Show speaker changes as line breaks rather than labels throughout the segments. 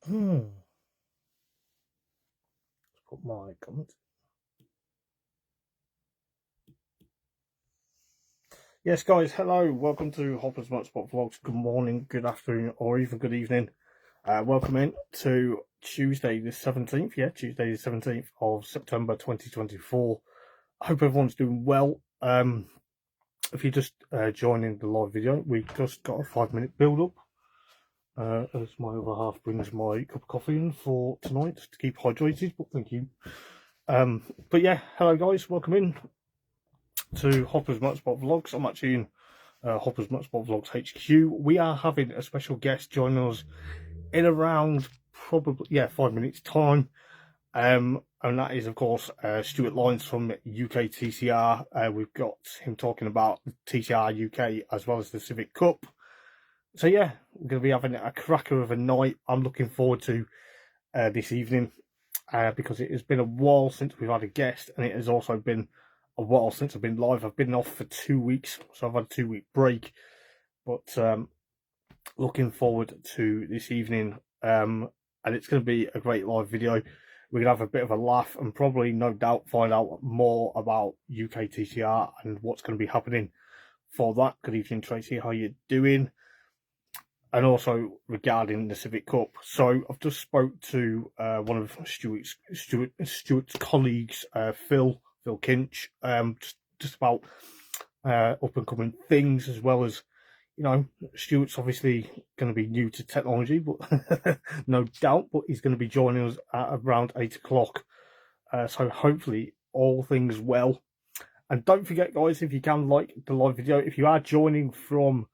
Let's put my comment. Yes, guys, hello. Welcome to Hopper's Motorsport Vlogs. Good morning, good afternoon, or even good evening. Welcome in to Tuesday the 17th. Yeah, Tuesday the 17th of September 2024. I hope everyone's doing well. If you're just joining the live video, we just got a 5-minute build-up. As my other half brings my cup of coffee in for tonight to keep hydrated, but thank you. But yeah, hello guys, welcome in to Hopper's Motorsport Vlogs. I'm actually in Hopper's Motorsport Vlogs HQ. We are having a special guest join us in around probably 5 minutes time, and that is of course Stewart Lines from UK TCR. We've got him talking about the TCR UK as well as the Civic Cup. So yeah, we're going to be having a cracker of a night. I'm looking forward to this evening because it has been a while since we've had a guest, and it has also been a while since I've been live. I've been off for 2 weeks, so I've had a 2-week break. But looking forward to this evening, and it's going to be a great live video. We're going to have a bit of a laugh and probably, no doubt, find out more about UK TCR and what's going to be happening for that. Good evening, Tracy. How you doing? And also regarding the Civic Cup. So I've just spoke to one of Stuart's colleagues, Phil Kinch, just about up and coming things, as well as, you know, Stuart's obviously going to be new to technology, but no doubt, but he's going to be joining us at around 8 o'clock. So hopefully all things well. And don't forget, guys, if you can like the live video, if you are joining from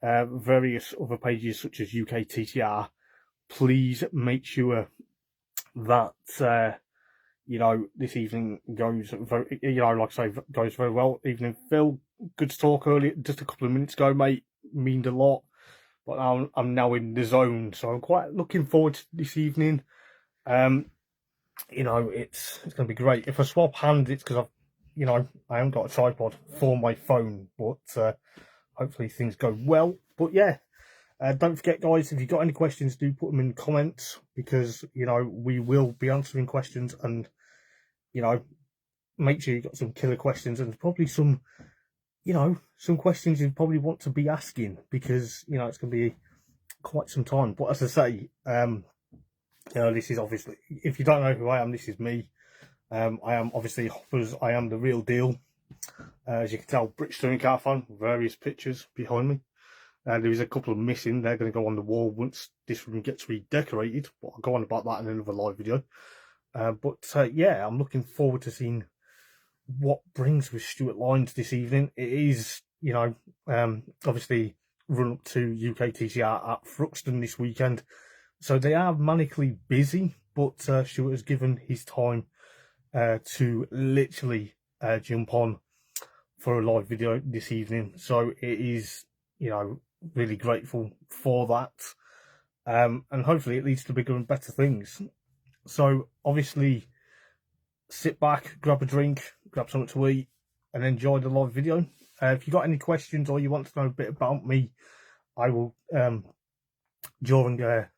various other pages such as UK TCR, please make sure that you know, this evening goes very, you know, like I say, goes very well. Evening, Phil. Good to talk earlier, just a couple of minutes ago, mate. Meaned a lot, but I'm now in the zone, so I'm quite looking forward to this evening. You know, it's going to be great. If I swap hands, it's because I haven't got a tripod for my phone, but hopefully things go well. But yeah, don't forget, guys, if you've got any questions, do put them in the comments, because, you know, we will be answering questions, and, you know, make sure you've got some killer questions and probably some, you know, some questions you probably want to be asking, because, you know, it's going to be quite some time. But as I say, you know, this is obviously, if you don't know who I am, this is me. I am obviously Hoppers. I am the real deal. As you can tell, British Touring Car Fan, various pictures behind me. There is a couple of missing. They're going to go on the wall once this room gets redecorated. But I'll go on about that in another live video. Yeah, I'm looking forward to seeing what brings with Stewart Lines this evening. It is, you know, obviously run up to UK TCR at Thruxton this weekend. So they are manically busy, but Stewart has given his time to literally jump on for a live video this evening. So it is, you know, really grateful for that. And hopefully it leads to bigger and better things. So obviously, sit back, grab a drink, grab something to eat, and enjoy the live video. If you've got any questions or you want to know a bit about me, I will, during the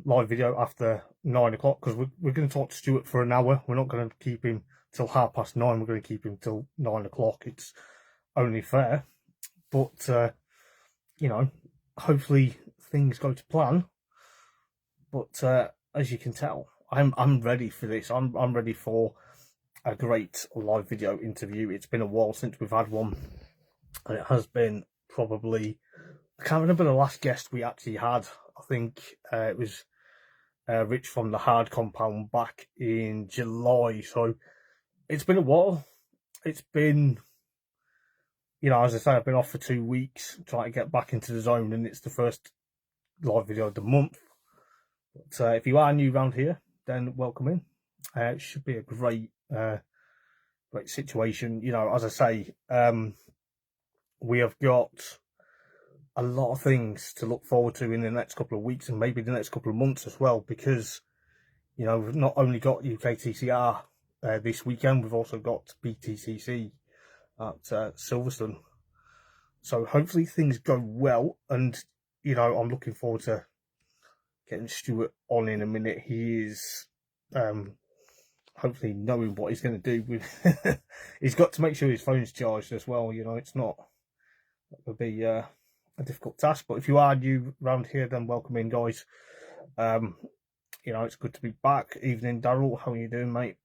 live video after 9 o'clock, because we're going to talk to Stuart for an hour. We're not going to keep him till 9:30. We're going to keep him till 9 o'clock. It's only fair. But, you know, hopefully things go to plan. But as you can tell, I'm ready for this. I'm ready for a great live video interview. It's been a while since we've had one, and it has been probably, I can't remember the last guest we actually had. I think it was Rich from the Hard Compound back in July. So it's been a while. It's been, you know, as I say, I've been off for 2 weeks trying to get back into the zone, and it's the first live video of the month. But if you are new around here, then welcome in. It should be a great situation. You know, as I say, we have got a lot of things to look forward to in the next couple of weeks, and maybe the next couple of months as well, because, you know, we've not only got UK TCR this weekend, we've also got BTCC at Silverstone. So hopefully things go well, and, you know, I'm looking forward to getting Stewart on in a minute. He is hopefully knowing what he's going to do with. He's got to make sure his phone's charged as well. You know, it's not. It would be a difficult task. But if you are new around here, then welcome in, guys. You know, it's good to be back. Evening, Daryl. How are you doing, mate?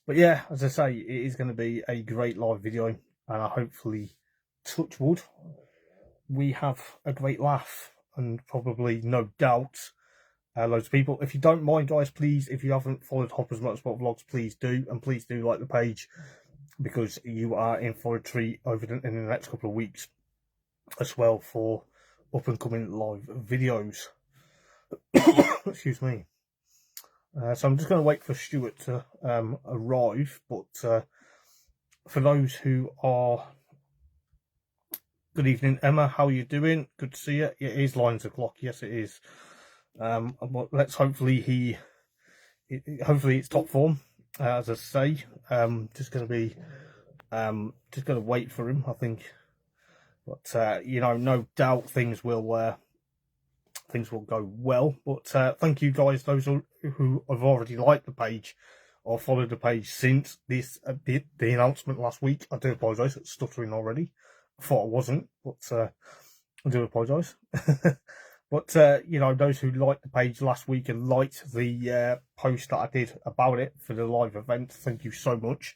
But yeah, as I say, it is going to be a great live video, and I hopefully, touch wood, we have a great laugh, and probably, no doubt, loads of people. If you don't mind, guys, please, if you haven't followed Hopper's Motorsport Vlogs, please do, and please do like the page, because you are in for a treat over in the next couple of weeks as well for up and coming live videos. Excuse me. So I'm just going to wait for Stewart to arrive, but for those who are... Good evening, Emma. How are you doing? Good to see you. It is Lines o'clock. Yes, it is. But let's hopefully hopefully it's top form. As I say, just going to be just going to wait for him, I think. But you know, no doubt things will go well. But thank you, guys, those who have already liked the page or followed the page since this the announcement last week. I do apologise, it's stuttering already. I thought I wasn't, but I do apologise. But you know, those who liked the page last week and liked the post that I did about it for the live event, thank you so much.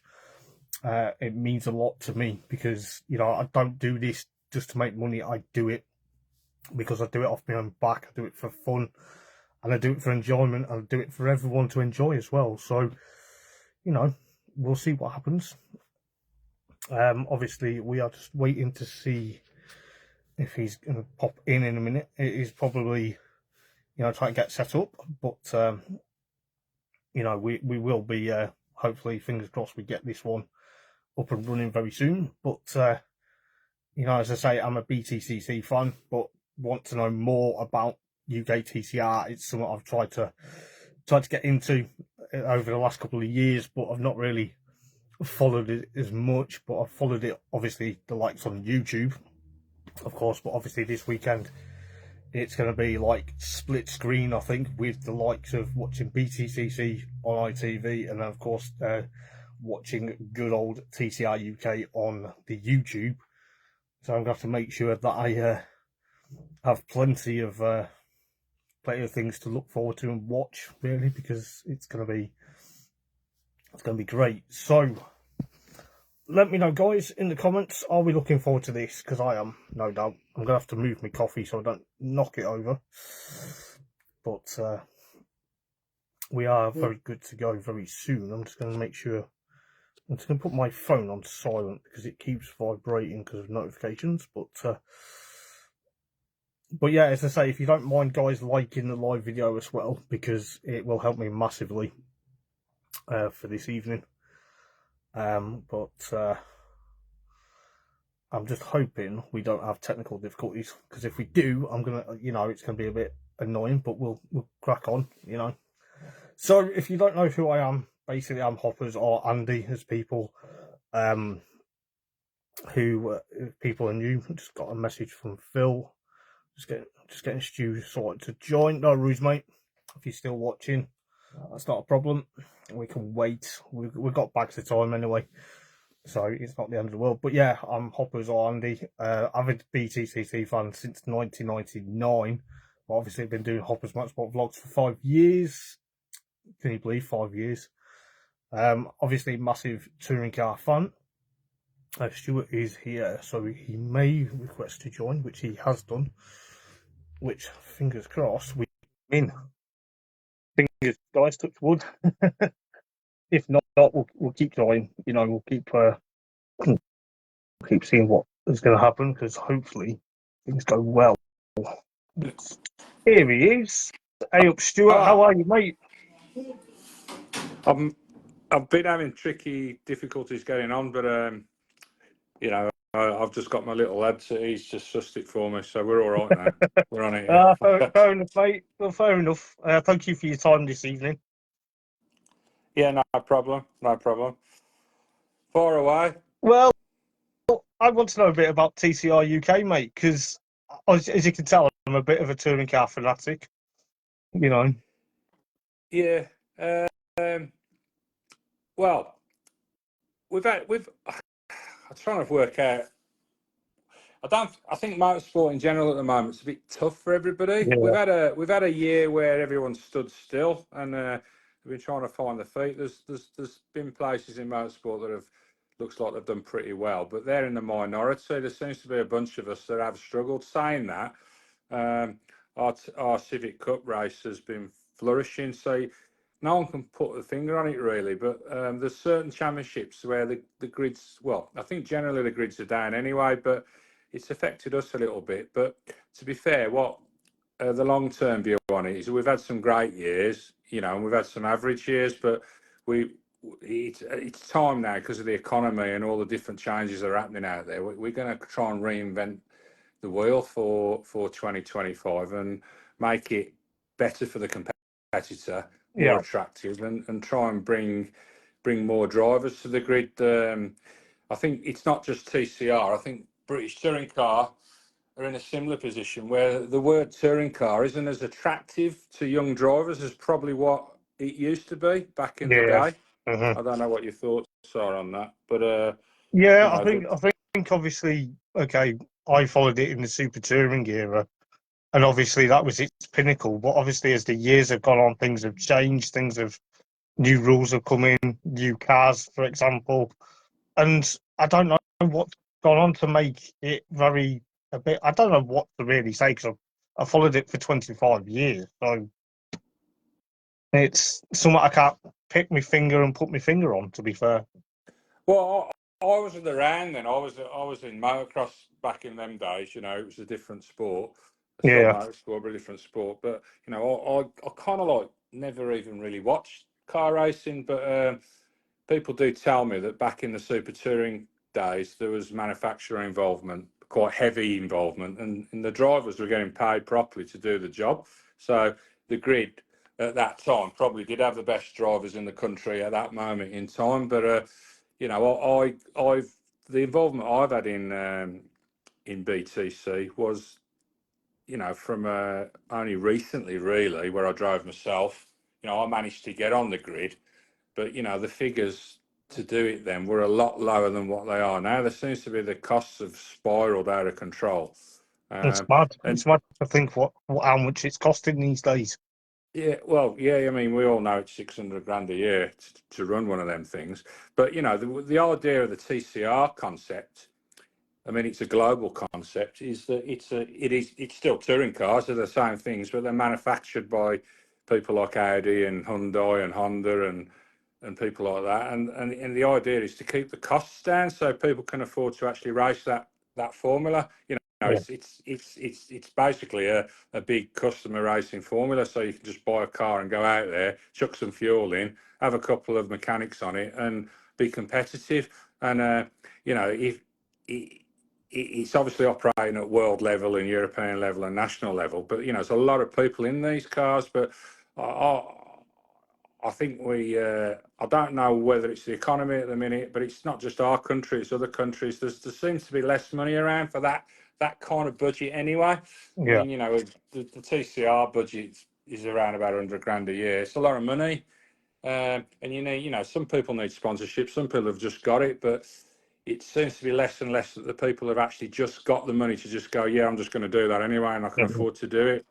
It means a lot to me, because you know, I don't do this just to make money. I do it because I do it off my own back. I do it for fun, and I do it for enjoyment, and I do it for everyone to enjoy as well. So, you know, we'll see what happens. Obviously, we are just waiting to see if he's going to pop in a minute. It is probably, you know, trying to get set up, but you know, we will be hopefully, fingers crossed, we get this one up and running very soon. But you know, as I say, I'm a BTCC fan, but want to know more about UK TCR. It's something I've tried to get into over the last couple of years, but I've not really followed it as much. But I've followed it, obviously, the likes on YouTube, of course. But obviously this weekend it's going to be like split screen, I think, with the likes of watching BTCC on ITV, and then of course watching good old TCR UK on the YouTube. So I'm going to have to make sure that I have plenty of things to look forward to and watch, really, because it's going to be great. So let me know, guys, in the comments, are we looking forward to this? Because I am, no doubt. I'm going to have to move my coffee so I don't knock it over. But we are very good to go very soon. I'm just going to make sure. I'm just going to put my phone on silent because it keeps vibrating because of notifications. But yeah, as I say, if you don't mind, guys, liking the live video as well, because it will help me massively for this evening. But I'm just hoping we don't have technical difficulties, because if we do, I'm gonna, you know, it's gonna be a bit annoying. But we'll crack on, you know. So if you don't know who I am, basically I'm Hoppers, or Andy, as people who people are new. Just got a message from Phil. Just getting Stu sorted to join. No worries, mate. If you're still watching, that's not a problem. We can wait. We've got bags of time anyway, so it's not the end of the world. But yeah, I'm Hoppers, or Andy. Avid BTCC fan since 1999. But obviously, I've been doing Hoppers Motorsport Vlogs for 5 years. Can you believe 5 years? Obviously, massive touring car fan. Stewart is here, so he may request to join, which he has done. Which, fingers crossed, we win. Fingers, guys, touch wood. If not, we'll keep trying. You know, we'll keep seeing what is going to happen, because hopefully things go well. Here he is. Hey up, Stuart. How are you, mate?
I've been having tricky difficulties getting on, but you know, I've just got my little headset. He's just sussed it for me, so we're all right now. We're on it.
Fair enough, mate. Well, fair enough. Thank you for your time this evening.
Yeah, no problem. No problem. Far away.
Well, I want to know a bit about TCR UK, mate, because as you can tell, I'm a bit of a touring car fanatic. you know.
Yeah. Um, well, we've. I'm trying to work out. I think motorsport in general at the moment is a bit tough for everybody.
Yeah,
We've had a year where everyone stood still and we've been trying to find their feet. There's been places in motorsport that have looks like they've done pretty well, but they're in the minority. There seems to be a bunch of us that have struggled. Saying that, um, our Civic Cup race has been flourishing. So no one can put a finger on it really, but there's certain championships where the grids. Well, I think generally the grids are down anyway, but it's affected us a little bit. But to be fair, what the long-term view on it is we've had some great years, and we've had some average years, but it's time now because of the economy and all the different changes that are happening out there. We're going to try and reinvent the wheel for 2025 and make it better for the competitor, more
yeah,
attractive, and try and bring more drivers to the grid. I think it's not just TCR. I think British Touring Car are in a similar position where the word touring car isn't as attractive to young drivers as probably what it used to be back in the
yeah.
day.
Uh-huh.
I don't know what your thoughts are on that, but you
Yeah, I
know,
think
the,
I think obviously, okay, I followed it in the Super Touring era, and obviously that was its pinnacle. But obviously, as the years have gone on, things have changed. Things have New rules have come in, new cars, for example, and I don't know what's gone on to make it very a bit. I don't know what to really say because I followed it for 25 years, so it's something I can't pick my finger and put my finger on. To be fair,
well, I wasn't around then. I was in motocross back in them days. It was a different sport. It's still
yeah,
motorsport, but a different sport. But I kind of like never even really watched car racing, but people do tell me that back in the super touring days, there was manufacturer involvement, quite heavy involvement, and the drivers were getting paid properly to do the job. So the grid at that time probably did have the best drivers in the country at that moment in time. But I've the involvement I've had in BTC was from only recently really, where I drove myself. I managed to get on the grid, but the figures to do it then were a lot lower than what they are now. There seems to be the costs have spiraled out of control.
it's
Um,
mad.
and
It's mad to think what how much it's costing these days.
yeah, well, yeah, I mean, we all know it's 600 grand a year to run one of them things. But the idea of the TCR concept, I mean, it's a global concept. Is that it's still touring cars. They're the same things, but they're manufactured by people like Audi and Hyundai and Honda and people like that. And the idea is to keep the costs down so people can afford to actually race that formula.
Yeah,
It's basically a big customer racing formula. So you can just buy a car and go out there, chuck some fuel in, have a couple of mechanics on it, and be competitive. And if it's obviously operating at world level and European level and national level, but there's a lot of people in these cars. But I, I think I don't know whether it's the economy at the minute, but it's not just our country; it's other countries. There seems to be less money around for that kind of budget anyway. I
yeah,
mean, the TCR budget is around about 100 grand a year. It's a lot of money. And some people need sponsorship, some people have just got it, but it seems to be less and less that the people have actually just got the money to just go, yeah, I'm just going to do that anyway, and I can
yeah.
afford to do it.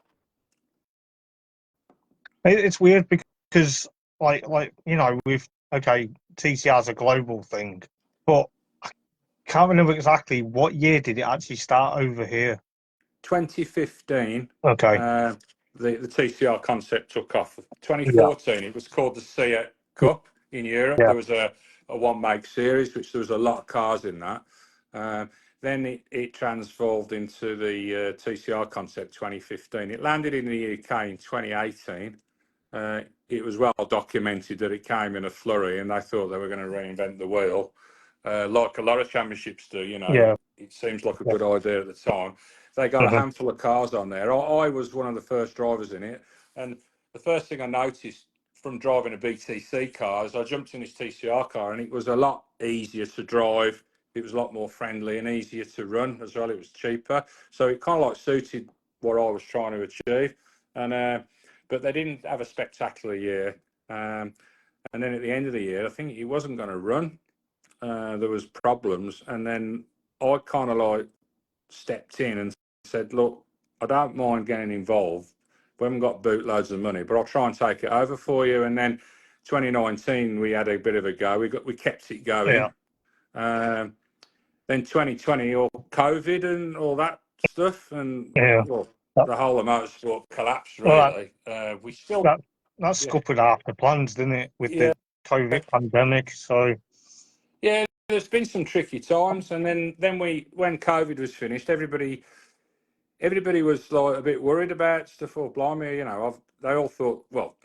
It's weird because like with okay, TCR's a global thing, but can't remember exactly what year did it actually start over here.
2015,
Okay,
uh, the TCR concept took off.
yeah,
2014, it was called the SEAT Cup in Europe.
yeah,
There was a one make series, which there was a lot of cars in that. Then it transformed into the TCR concept 2015. It landed in the UK in 2018. It was well documented that it came in a flurry and they thought they were going to reinvent the wheel. Like a lot of championships do,
yeah,
it seems like a
yeah.
good idea at the time. They got a
Mhm.
handful of cars on there. I was one of the first drivers in it. And the first thing I noticed from driving a BTC car is I jumped in this TCR car and it was a lot easier to drive. It was a lot more friendly and easier to run as well. It was cheaper. So it kind of like suited what I was trying to achieve. And but they didn't have a spectacular year. And then at the end of the year, I think he wasn't going to run. There was problems, and then I kind of like stepped in and said, "Look, I don't mind getting involved. We haven't got bootloads of money, but I'll try and take it over for you." And then 2019, we had a bit of a go. We kept it going. Then 2020, all COVID and all that stuff, and well, the whole of motorsport collapsed. Really, we still
that scuppered half the plans, didn't it, with the COVID pandemic? So
yeah, there's been some tricky times, and then when COVID was finished, everybody was like a bit worried about stuff. Oh, blimey, they all thought, well,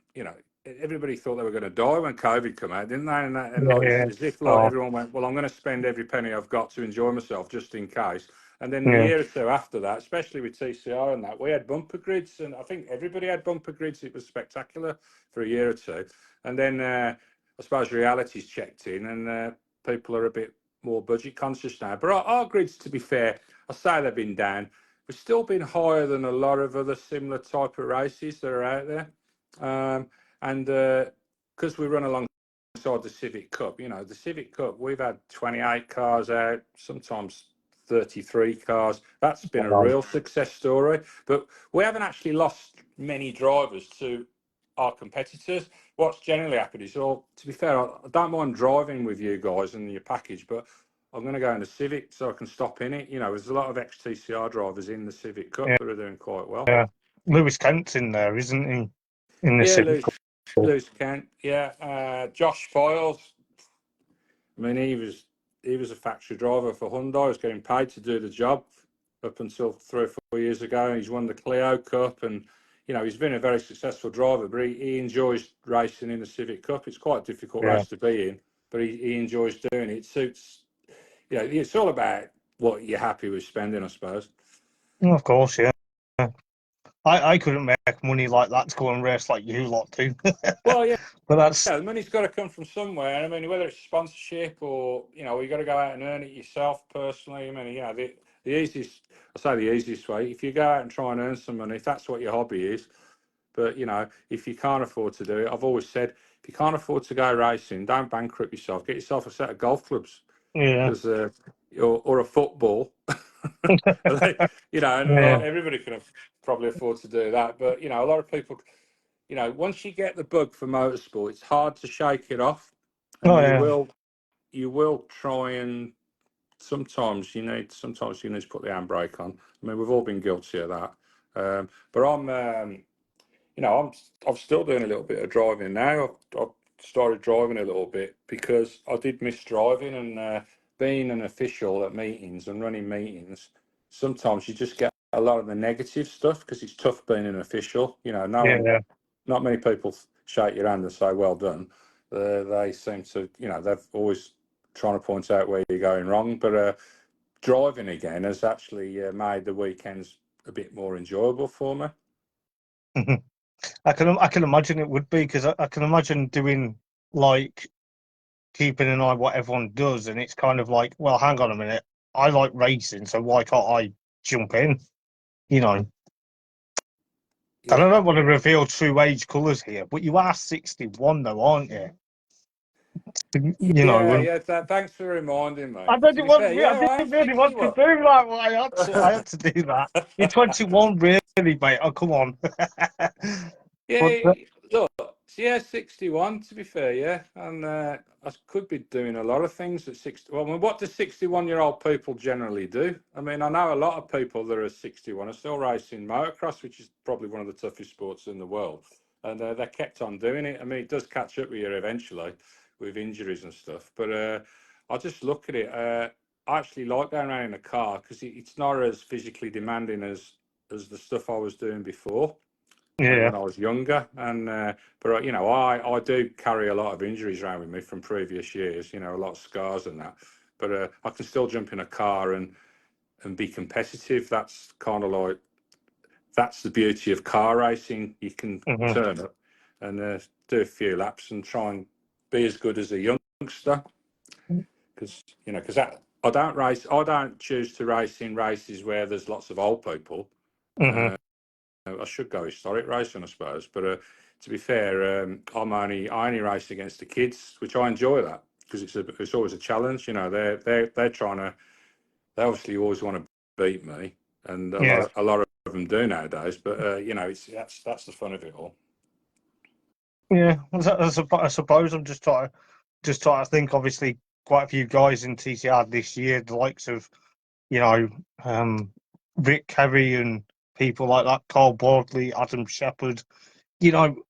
everybody thought they were going to die when COVID came out, didn't they? And as if everyone went, well, I'm going to spend every penny I've got to enjoy myself just in case. And then the year or two after that, especially with TCR and that, we had bumper grids, and I think everybody had bumper grids. It was spectacular for a year or two. And then I suppose reality's checked in, and people are a bit more budget conscious now. But our grids, to be fair, I say they've been down. We've still been higher than a lot of other similar type of races that are out there. And because we run alongside the Civic Cup, the Civic Cup, we've had 28 cars out, sometimes 33 cars. That's been a real success story. But we haven't actually lost many drivers to our competitors. What's generally happened is, to be fair, I don't mind driving with you guys and your package, but I'm going to go in the Civic so I can stop in it. There's a lot of ex-TCR drivers in the Civic Cup that are doing quite well.
Yeah, Lewis Kent's in there, isn't he? In the Civic Cup.
Lewis Kent, Josh Files. I mean, he was a factory driver for Hyundai. He was getting paid to do the job up until 3 or 4 years ago. He's won the Clio Cup, and he's been a very successful driver. But he enjoys racing in the Civic Cup. It's quite a difficult race to be in, but he enjoys doing it. It suits. It's all about what you're happy with spending, I suppose.
Of course, yeah. I couldn't make money like that to go and race like you lot do.
Well, yeah.
But
the money's got to come from somewhere. I mean, whether it's sponsorship or, you got to go out and earn it yourself personally. I mean, the easiest way, if you go out and try and earn some money, if that's what your hobby is. But, if you can't afford to do it, I've always said, if you can't afford to go racing, don't bankrupt yourself. Get yourself a set of golf clubs.
Yeah.
Or a football. Everybody can probably afford to do that. But, a lot of people, once you get the bug for motorsport, it's hard to shake it off. And you will try, and sometimes you need to put the handbrake on. I mean, we've all been guilty of that. But I'm still doing a little bit of driving now. I've started driving a little bit because I did miss driving, and being an official at meetings and running meetings, sometimes you just get a lot of the negative stuff because it's tough being an official. Not many people shake your hand and say, well done. They seem to, they've always trying to point out where you're going wrong. But driving again has actually made the weekends a bit more enjoyable for me.
I can imagine it would be, because I can imagine doing, like, keeping an eye on what everyone does, and it's kind of like, well, hang on a minute, I like racing, so why can't I jump in? I don't want to reveal true age colours here, but you are 61 though, aren't you?
Thanks for reminding me.
I didn't really want to do that, but I had to do that. You're 21, really, mate. Oh, come on.
Look, 61, to be fair, and I could be doing a lot of things at 60. Well, I mean, what do 61-year-old people generally do? I mean, I know a lot of people that are 61 are still racing motocross, which is probably one of the toughest sports in the world, and they kept on doing it. I mean, it does catch up with you eventually with injuries and stuff, but I just look at it. I actually like going around in a car because it's not as physically demanding as the stuff I was doing before. When I was younger, and but I do carry a lot of injuries around with me from previous years. A lot of scars and that. But I can still jump in a car and be competitive. That's kind of like that's the beauty of car racing. You can turn up and do a few laps and try and be as good as a youngster. Because I don't choose to race in races where there's lots of old people. I should go historic racing, I suppose. But to be fair, I only race against the kids, which I enjoy that because it's always a challenge. They're trying to. They obviously always want to beat me, and
Yeah.
a lot of them do nowadays. But that's the fun of it all.
Yeah, I suppose I'm just trying to think. Obviously, quite a few guys in TCR this year, the likes of you know Rick Kerry and people like that, Carl Bordley, Adam Shepherd.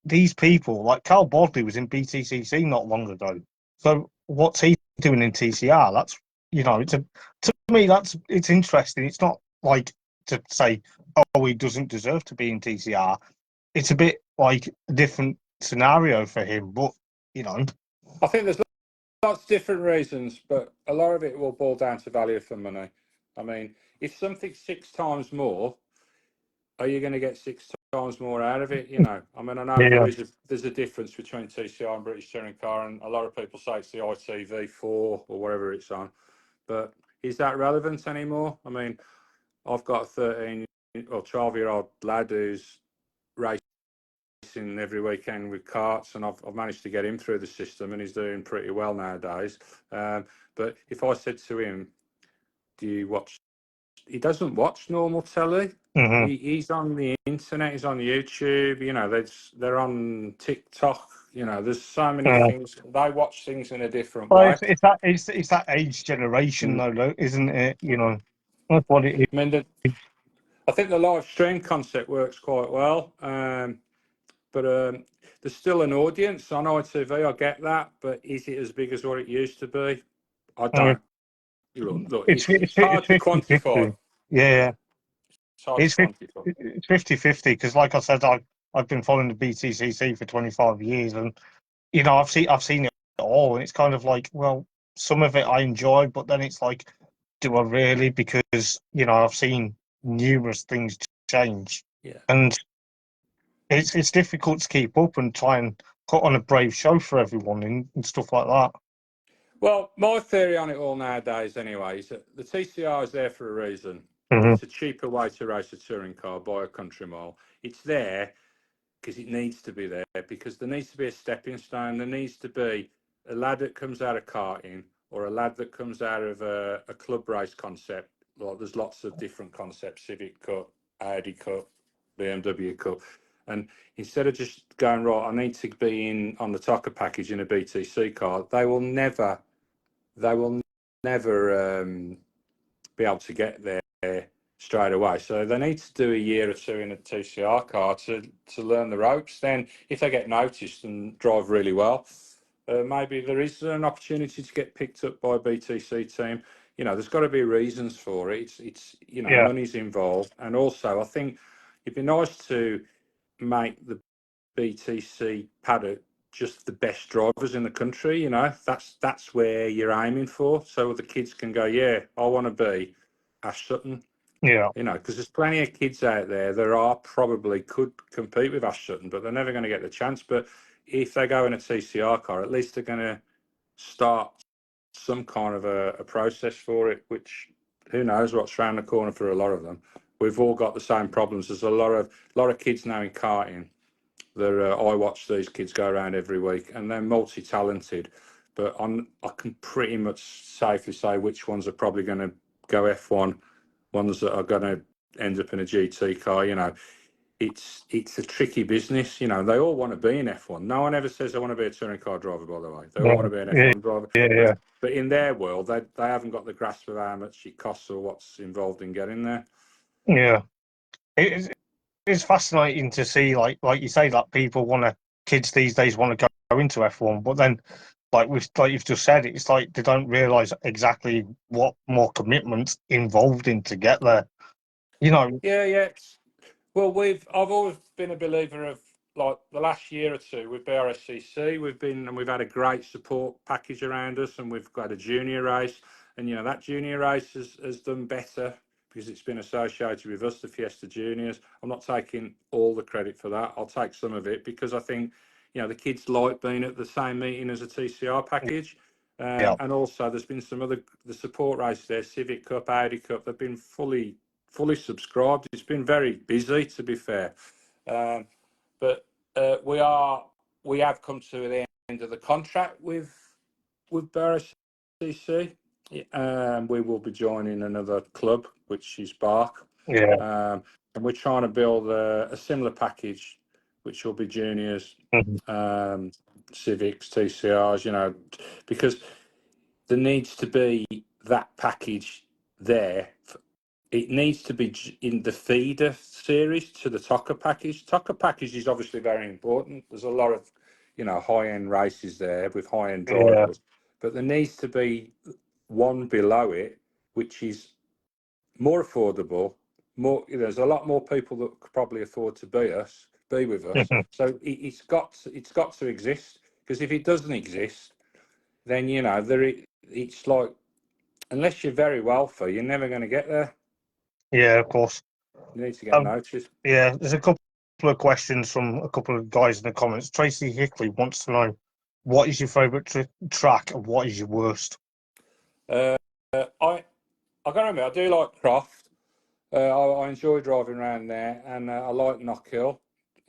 These people like Carl Bordley was in BTCC not long ago. So what's he doing in TCR? That's to me it's interesting. It's not like to say he doesn't deserve to be in TCR. It's a bit like a different scenario for him, but
I think there's lots of different reasons, but a lot of it will boil down to value for money. I mean, if something's 6 times more, are you going to get 6 times more out of it? I mean, I know
yeah,
there's a difference between TCR and British Touring Car, and a lot of people say it's the ITV4 or whatever it's on. But is that relevant anymore? I mean, I've got a 13 or 12-year-old lad who's racing every weekend with karts, and I've managed to get him through the system, and he's doing pretty well nowadays. But if I said to him, "Do you watch?" He doesn't watch normal telly.
hmm
He's on the internet. He's on YouTube. They're on TikTok. There's so many things. They watch things in a different
Well,
way.
it's that age generation though, isn't it? That's what it is.
I mean, I think the live stream concept works quite well, but there's still an audience on ITV. I get that, but is it as big as what it used to be? I
Uh,
don't. Look,
it's
it's hard to
50-50.
quantify.
Yeah,
It's hard to
it's
quantify.
50-50 because, like I said, I've been following the BTCC for 25 years, and I've seen it all, and it's kind of like, well, some of it I enjoy, but then it's like, do I really? Because I've seen numerous things change,
Yeah.
and it's difficult to keep up and try and put on a brave show for everyone and stuff like that.
Well, my theory on it all nowadays, anyway, is that the TCR is there for a reason.
Hmm.
It's a cheaper way to race a touring car by a country mile. It's there because it needs to be there, because there needs to be a stepping stone. There needs to be a lad that comes out of karting or a lad that comes out of a club race concept. Well, there's lots of different concepts: Civic Cup, Audi Cup, BMW Cup. And instead of just going, right, I need to be in on the Tucker package in a BTC car, they will never be able to get there straight away. So they need to do a year or two in a TCR car to learn the ropes. Then, if they get noticed and drive really well, maybe there is an opportunity to get picked up by a BTC team. There's got to be reasons for it. It's
Yeah,
money's involved, and also I think it'd be nice to make the BTC paddock just the best drivers in the country. That's where you're aiming for, so the kids can go, yeah, I want to be Ash Sutton.
yeah,
Because there's plenty of kids out there that are probably could compete with Ash Sutton, but they're never going to get the chance. But if they go in a TCR car, at least they're going to start some kind of a process for it, which who knows what's around the corner for a lot of them. We've all got the same problems. There's a lot of kids now in karting. I watch these kids go around every week, and they're multi-talented. But I can pretty much safely say which ones are probably going to go F1, ones that are going to end up in a GT car. It's a tricky business. They all want to be in F1. No one ever says they want to be a touring car driver, by the way. They all want to be an
yeah,
F1 driver.
yeah, yeah.
But in their world, they haven't got the grasp of how much it costs or what's involved in getting there.
Yeah. It's fascinating to see, like you say, that kids these days want to go into F1, but then, like you've just said, it's like they don't realise exactly what more commitments involved in to get there. You know,
Yeah, yeah. Well, I've always been a believer of, like, the last year or two with BRSCC. We've had a great support package around us, and we've got a junior race, and that junior race has done better because it's been associated with us, the Fiesta Juniors. I'm not taking all the credit for that. I'll take some of it because I think the kids like being at the same meeting as a TCR package.
yeah,
And also there's been some other the support races there, Civic Cup, Audi Cup. They've been fully fully subscribed. It's been very busy, to be fair, but we have come to the end of the contract with BTCC. We will be joining another club, which is Bark.
Yeah.
And we're trying to build a similar package, which will be juniors, civics, TCRs, because there needs to be that package there. It needs to be in the feeder series to the TOCA package. TOCA package is obviously very important. There's a lot of, high-end races there with high-end drivers, but there needs to be one below it, which is more affordable. There's a lot more people that could probably afford to be with us. So it's got to exist, because if it doesn't exist, then it's like, unless you're very wealthy, you're never going to get there.
Yeah, of course.
You need to get noticed.
Yeah, there's a couple of questions from a couple of guys in the comments. Tracy Hickley wants to know, what is your favourite track and what is your worst?
I gotta admit, I do like Croft. I enjoy driving around there, and I like Knockhill.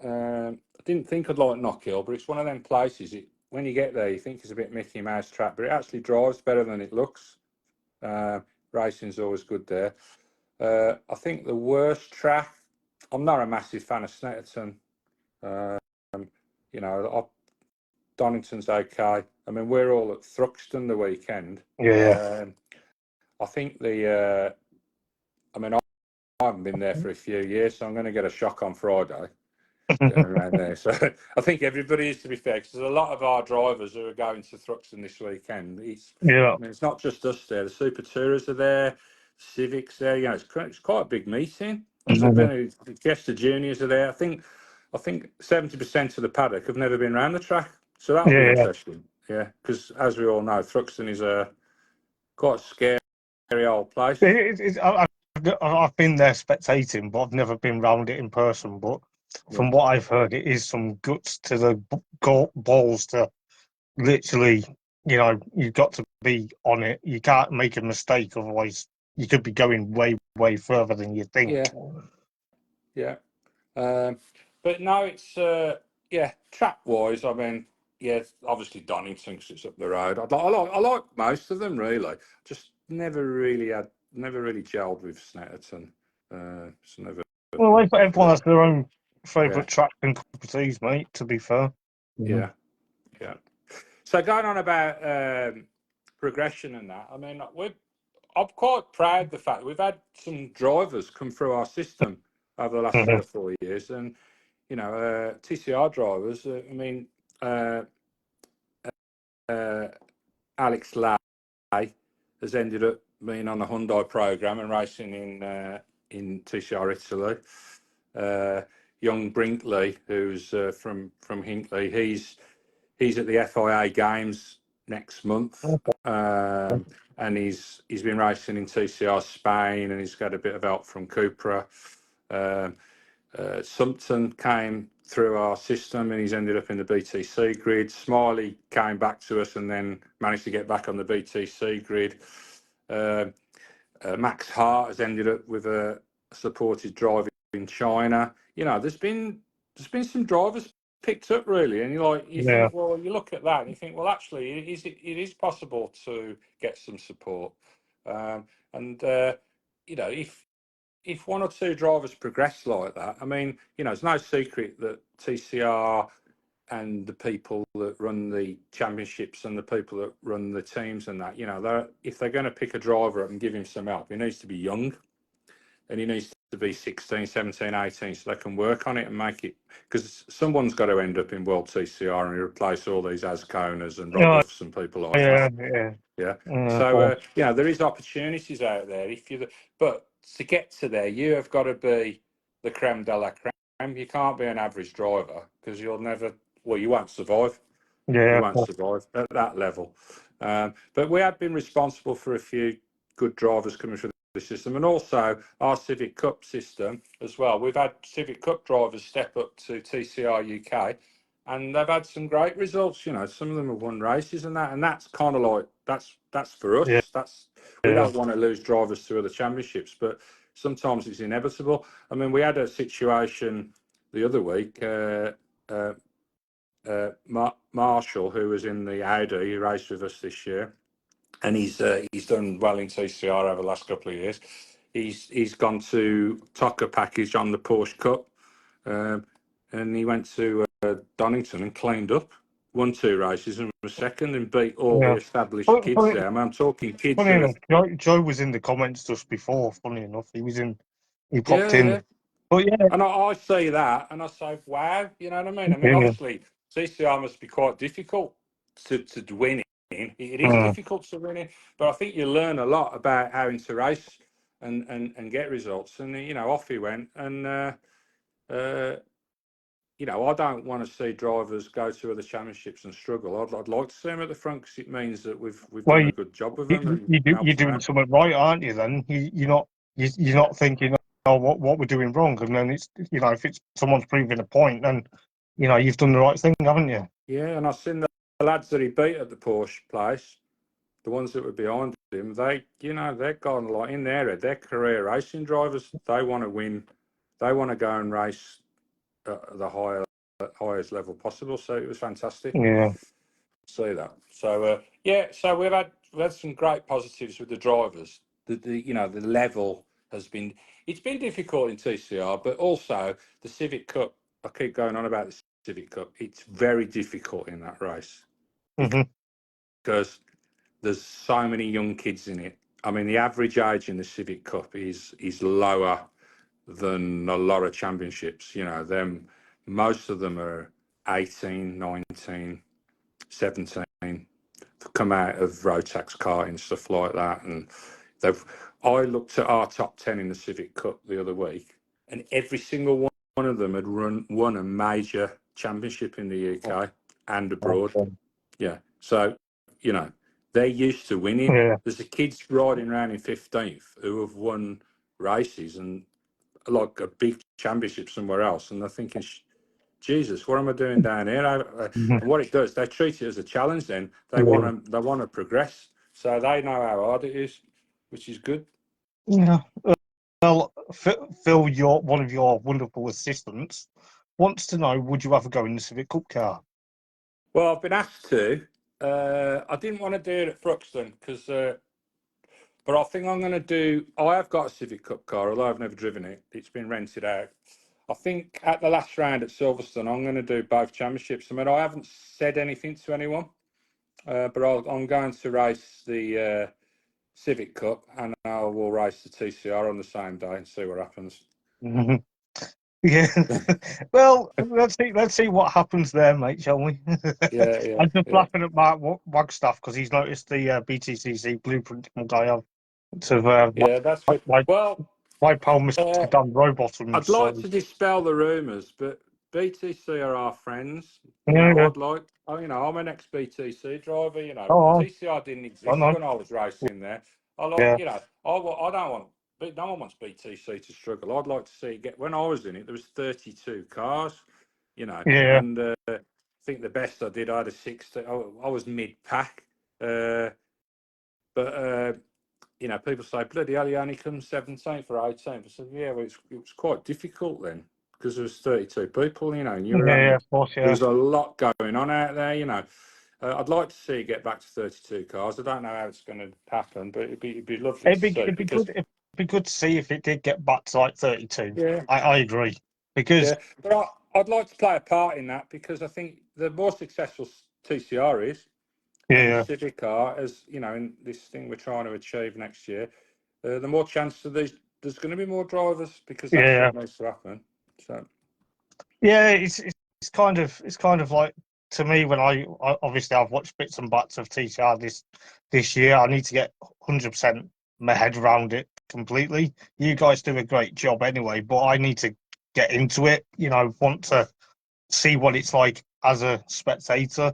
I didn't think I'd like Knockhill, but it's one of them places. When you get there, you think it's a bit Mickey Mouse track, but it actually drives better than it looks. Racing's always good there. I think the worst track, I'm not a massive fan of Snetterton. Donington's okay. I mean, we're all at Thruxton the weekend.
Yeah.
I think I haven't been there for a few years, so I'm going to get a shock on Friday around there. So I think everybody is, to be fair, because there's a lot of our drivers who are going to Thruxton this weekend. It's not just us there. The Super Tourers are there, Civics there. It's quite a big meeting. The Jester Juniors are there. I think 70% of the paddock have never been around the track, so that'll be interesting. Yeah, because as we all know, Thruxton is quite a scary old place.
I've been there spectating, but I've never been round it in person. But from what I've heard, it is some guts to the balls to literally, you've got to be on it. You can't make a mistake, otherwise you could be going way, way further than you think.
Yeah. But no, it's track wise. I mean, obviously Donington, because it's up the road. I like most of them, really. Just never really gelled with Snetterton.
Well, everyone has their own favourite track and properties, mate. To be fair.
Yeah. So going on about progression and that, I mean, I'm quite proud of the fact that we've had some drivers come through our system over the last 3 or 4 years, and TCR drivers. Alex Lay has ended up being on the Hyundai program and racing in TCR Italy. Young Brinkley, who's from Hinkley, he's at the FIA Games next month, and he's been racing in TCR Spain, and he's got a bit of help from Cupra. Sumpton came through our system, and he's ended up in the BTC grid. Smiley came back to us and then managed to get back on the BTC grid. Max Hart has ended up with a supported drive in China. There's been some drivers picked up, really, and think, well, you look at that and you think, well, actually, it is possible to get some support. If one or two drivers progress like that, I mean, it's no secret that TCR and the people that run the championships and the people that run the teams and that, if they're going to pick a driver up and give him some help, he needs to be young, and he needs to be 16, 17, 18, so they can work on it and make it, because someone's got to end up in World TCR and replace all these Asconas and Robuffs and people like that. So there is opportunities out there but to get to there, you have got to be the creme de la creme. You can't be an average driver, because you won't survive. You won't survive at that level. But we have been responsible for a few good drivers coming through the system, and also our Civic Cup system as well. We've had Civic Cup drivers step up to TCR UK, and they've had some great results. Some of them have won races and that's kind of like that's for us. We don't want to lose drivers to other championships, but sometimes it's inevitable. I mean, we had a situation the other week. Marshall, who was in the Audi, he raced with us this year, and he's done well in TCR over the last couple of years. He's gone to Tucker package on the Porsche Cup, and he went to Donington and cleaned up, won 2 races and was second and beat all the established kids there. I mean, I'm talking kids.
Funny enough, Joe was in the comments just before. Funny enough, he popped in.
Yeah.
But yeah,
and I see that and I say, wow, you know what I mean? I mean, obviously, TCR must be quite difficult to win in. It is difficult to win in, but I think you learn a lot about how to race and get results. And, you know, off he went. And, you know, I don't want to see drivers go to other championships and struggle. I'd like to see them at the front because it means that we've done a good job with them.
You're doing something right, aren't you? Then you're not thinking, oh, what we're doing wrong, and then it's, you know, if it's someone's proving a point, then, you know, you've done the right thing, haven't you?
Yeah, and I've seen the lads that he beat at the Porsche place, the ones that were behind him, they've gone like in their head, they're career racing drivers. They want to win. They want to go and race at the highest level possible. So it was fantastic.
Yeah.
See that. So so we've had some great positives with the drivers. The level has been, it's been difficult in TCR, but also the Civic Cup. I keep going on about the Civic Cup. It's very difficult in that race because there's so many young kids in it. I mean, the average age in the Civic Cup is lower than a lot of championships. You know, most of them are 18, 19, 17, come out of Rotax karting, stuff like that. And I looked at our top 10 in the Civic Cup the other week, and every single one of them had won a major championship in the UK and abroad. Yeah. So, you know, they're used to winning.
Yeah.
There's the kids riding around in 15th who have won races and like a big championship somewhere else. And they're thinking, Jesus, what am I doing down here? And what it does, they treat it as a challenge. Then they want to progress, so they know how hard it is, which is good.
Yeah. Well, Phil, one of your wonderful assistants, wants to know: would you ever go in the Civic Cup car?
Well, I've been asked to. I didn't want to do it at Thruxton because, but I think I'm going to do. I have got a Civic Cup car, although I've never driven it. It's been rented out. I think at the last round at Silverstone, I'm going to do both championships. I mean, I haven't said anything to anyone, but I'm going to race the Civic Cup and I will race the TCR on the same day and see what happens.
Yeah. Well, let's see what happens there, mate, shall we?
Yeah.
I'm just laughing at Mark Wagstaff because he's noticed the BTCC blueprint guy have to
that's good.
why Paul Mr. Dan Rowbottom.
I'd like to dispel the rumours, but BTC are our friends. I'm an ex-BTC driver. You know, TCR didn't exist when I was racing there. I don't want. But no one wants BTC to struggle. I'd like to see it get. When I was in it, there was 32 cars. You know, and I think the best I did, I had a 60. I was mid-pack, but. You know, people say, bloody hell, he only comes 17th or 18th. I said, yeah, well, it was quite difficult then because there was 32 people, you know, and there was a lot going on out there, you know. I'd like to see it get back to 32 cars. I don't know how it's going to happen, but it'd be lovely to see. It'd
be good to see if it did get back to like 32. Yeah. I agree. Because
but I'd like to play a part in that because I think the more successful TCR is, and Civic car, as you know, in this thing we're trying to achieve next year, the more chance of there's going to be more drivers because that's what needs to happen. So
it's kind of like, to me, when I obviously I've watched bits and bats of TCR this year. I need to get 100% my head around it completely. You guys do a great job anyway, but I need to get into it. You know, want to see what it's like as a spectator.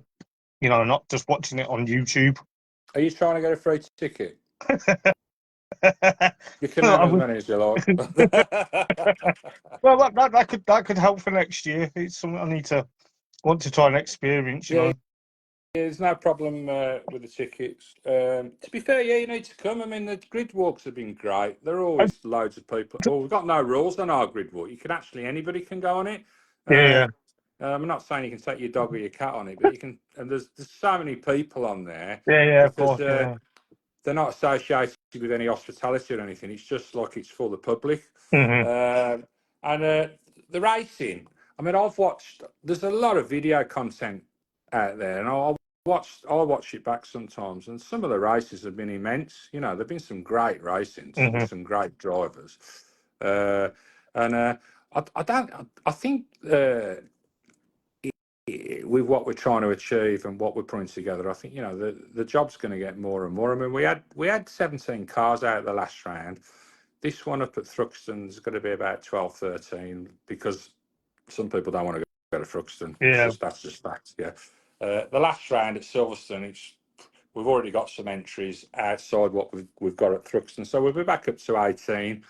You know, not just watching it on YouTube.
Are you trying to get a free ticket? You can have as many as you like.
Well, that could help for next year. It's something I want to try and experience. You know.
there's no problem with the tickets. To be fair, yeah, you need to come. I mean, the grid walks have been great. There are always loads of people. Well, we've got no rules on our grid walk. You can actually, anybody can go on it.
Yeah,
I'm not saying you can take your dog or your cat on it, but you can. And there's so many people on there
yeah, of
because
course, yeah.
they're not associated with any hospitality or anything. It's just like it's for the public.
Hmm.
And the racing. I mean, I've watched. There's a lot of video content out there, and I'll watch it back sometimes. And some of the races have been immense. You know, there've been some great racings
Hmm.
with some great drivers. Uh, and I don't. I think. With what we're trying to achieve and what we're putting together, I think the job's going to get more and more. I mean, we had 17 cars out the last round. This one up at Thruxton's going to be about 12, 13 because some people don't want to go to Thruxton.
Yeah.
That's just fact. Yeah. The last round at Silverstone, we've already got some entries outside what we've got at Thruxton, so we'll be back up to 18.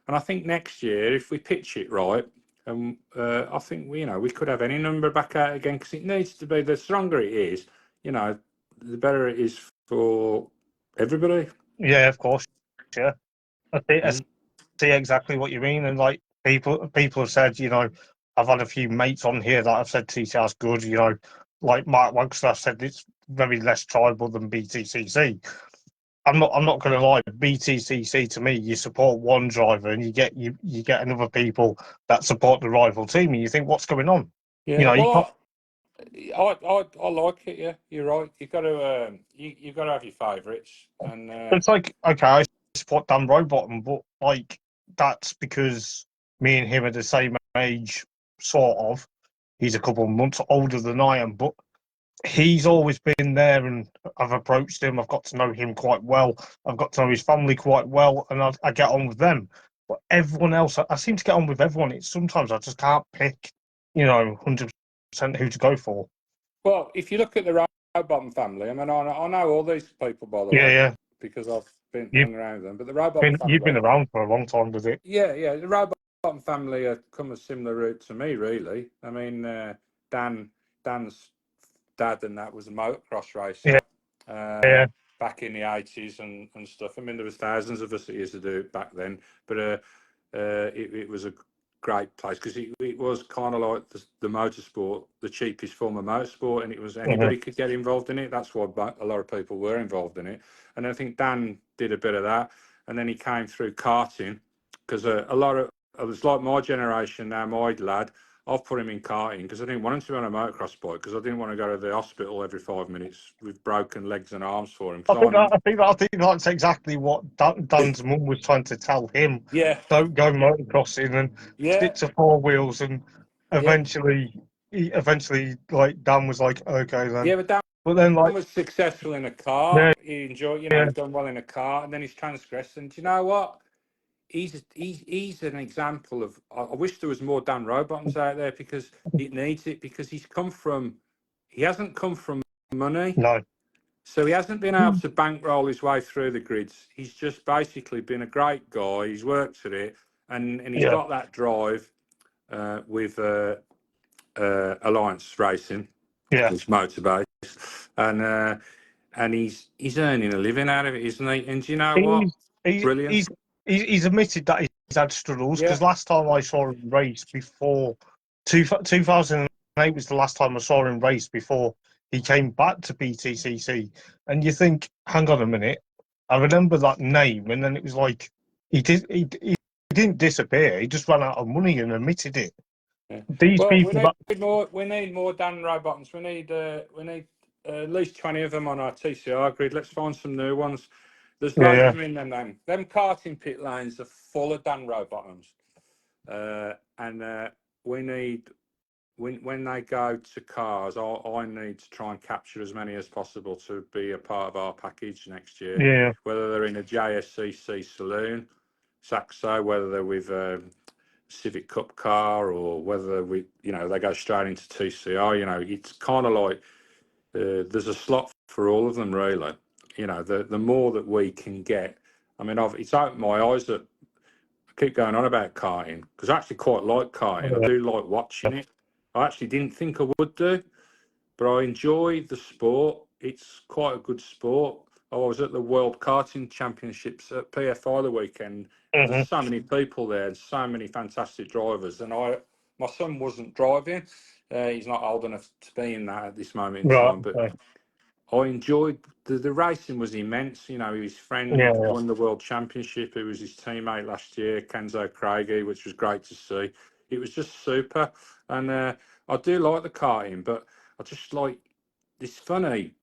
And I think next year, if we pitch it right, I think we could have any number back out again because it needs to be. The stronger it is, the better it is for everybody.
Yeah, of course. Yeah. I
Mm.
see exactly what you mean. And like people have said, I've had a few mates on here that have said TCR's good, like Mark Wagstaff said it's very less tribal than BTCC. I'm not gonna lie, BTCC to me, you support one driver and you get another people that support the rival team and you think, what's going on?
Yeah,
You can't.
well, I like it. Yeah, you're right. You've got to you've got to have your favourites, and
It's like, okay, I support Dan Rowbottom, but like that's because me and him are the same age, sort of. He's a couple of months older than I am, but he's always been there, and I've approached him. I've got to know him quite well. I've got to know his family quite well, and I get on with them. But everyone else, I seem to get on with everyone. It's sometimes I just can't pick, 100% who to go for.
well, if you look at the Rowbottom family, I mean, I know all these people, by the
Yeah,
way,
yeah.
because I've been
You've
hung around with them. But the Rowbottom
you've been
family,
around for a long time, does it?
yeah, the Rowbottom family have come a similar route to me, really. I mean, Dan's dad and that was a motocross
Yeah,
racer
yeah.
back in the 80s and stuff. I mean, there was thousands of us that used to do it back then, but it was a great place because it was kind of like the motorsport, the cheapest form of motorsport, and it was
Mhm.
anybody could get involved in it. That's why a lot of people were involved in it. And I think Dan did a bit of that, and then he came through karting because a lot of it was like my generation now, my lad. I've put him in karting because I didn't want him to be on a motocross bike because I didn't want to go to the hospital every 5 minutes with broken legs and arms for him.
I think that's exactly what Dan's mum was trying to tell him.
Yeah,
Don't go motocrossing and
yeah,
stick to four wheels. And
yeah,
eventually, like Dan was like, okay then.
yeah. But Dan
But then, like,
was successful in a car.
yeah,
He enjoyed,
yeah,
he's done well in a car, and then he's transgressed. And do you know what? He's an example of. I wish there was more Dan Rowbottoms out there because it needs it. Because he hasn't come from money,
no,
so he hasn't been able to bankroll his way through the grids. He's just basically been a great guy. He's worked at it, and he's
yeah,
got that drive with Alliance Racing,
yeah.
which motorbase, and he's earning a living out of it, isn't he? And do you know what?
He's he,
Brilliant.
he's admitted that he's had struggles
Yeah,
because last time I saw him race before 2008 was the last time I saw him race before he came back to BTCC. And you think, hang on a minute, I remember that name, and then it was like he didn't disappear. He just ran out of money and admitted it.
yeah.
These
Well, we
people that
need more. We need more Dan Rowbottoms. We need at least 20 of them on our TCR grid. Let's find some new ones. There's
yeah,
loads
yeah,
of them in them. Them karting pit lanes are full of Dan Rowbottoms, and we need. When they go to cars, I need to try and capture as many as possible to be a part of our package next year.
yeah,
Whether they're in a JSCC saloon, Saxo, whether they're with Civic Cup car, or whether they go straight into TCR. It's kind of like there's a slot for all of them, really. The more that we can get. I mean, it's opened my eyes that I keep going on about karting because I actually quite like karting. I
yeah.
do like watching it. I actually didn't think I would do, but I enjoy the sport. It's quite a good sport. I was at the World Karting Championships at PFI the weekend. There's so many people there, and so many fantastic drivers. And my son wasn't driving. He's not old enough to be in that at this moment in
Right.
time. But
Okay.
I enjoyed the racing was immense. You know, his friend
Yeah.
won the World Championship. It was his teammate last year, Kenzo Craigie, which was great to see. It was just super. And I do like the karting, but I just like it's funny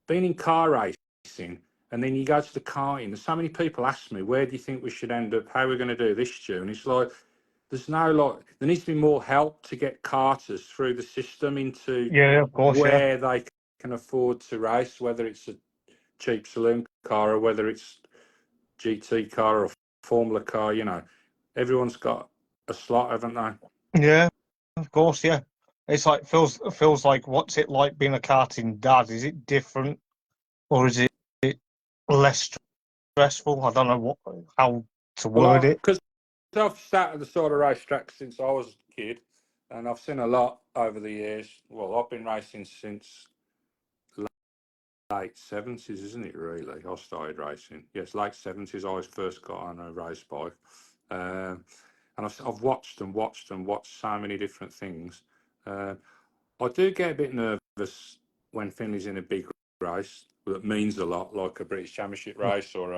being in car racing, and then you go to the karting. There's so many people ask me, where do you think we should end up? How are we going to do this, Stu? And it's like there's no there needs to be more help to get karters through the system into
Yeah. Of course. Yeah.
where they can afford to race, whether it's a cheap saloon car or whether it's GT car or Formula car. You know, everyone's got a slot, haven't they?
Yeah. Of course. Yeah. It's like feels like what's it like being a karting dad? Is it different or is it less stressful? I don't know how to word
Well,
it.
because I've sat at the sort of racetrack since I was a kid, and I've seen a lot over the years. Well, I've been racing since late 70s, isn't it, really? I started racing. Yes, late 70s, I first got on a race bike. And I've watched and watched and watched so many different things. I do get a bit nervous when Finley's in a big race that means a lot, like a British Championship race or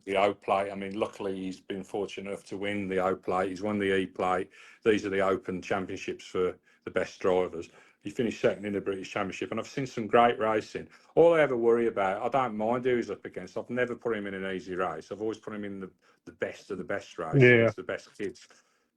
the O Plate. I mean, luckily he's been fortunate enough to win the O Plate. He's won the E Plate. These are the Open Championships for the best drivers. He finished second in the British Championship, and I've seen some great racing. All I ever worry about, I don't mind who he's up against. I've never put him in an easy race. I've always put him in the best of the best race
Yeah.
against the best kids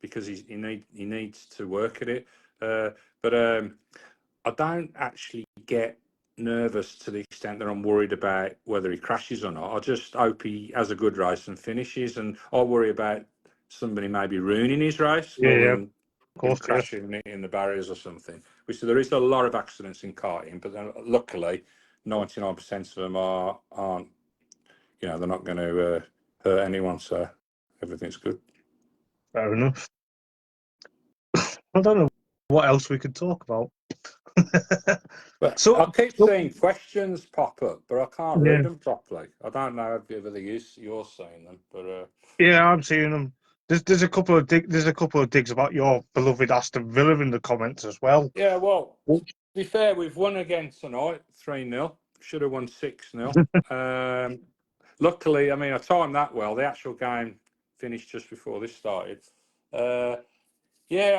because he needs to work at it. But I don't actually get nervous to the extent that I'm worried about whether he crashes or not. I just hope he has a good race and finishes, and I worry about somebody maybe ruining his race
Yeah.
more
Yeah.
than
Of
him
course. Yeah.
crashing in the barriers or something. Which there is a lot of accidents in karting, but then, luckily, 99% of them aren't. You know, they're not going to hurt anyone, so everything's good.
Fair enough. I don't know what else we could talk about.
But
so,
I keep seeing questions pop up, but I can't
yeah,
read them properly. I don't know whether you're seeing them, but
yeah, I'm seeing them. There's a couple of digs about your beloved Aston Villa in the comments as well.
yeah. Well, to
Which,
be fair, we've won again tonight, 3-0. Should have won 6-0. Luckily, I mean, I timed that well. The actual game finished just before this started. Yeah,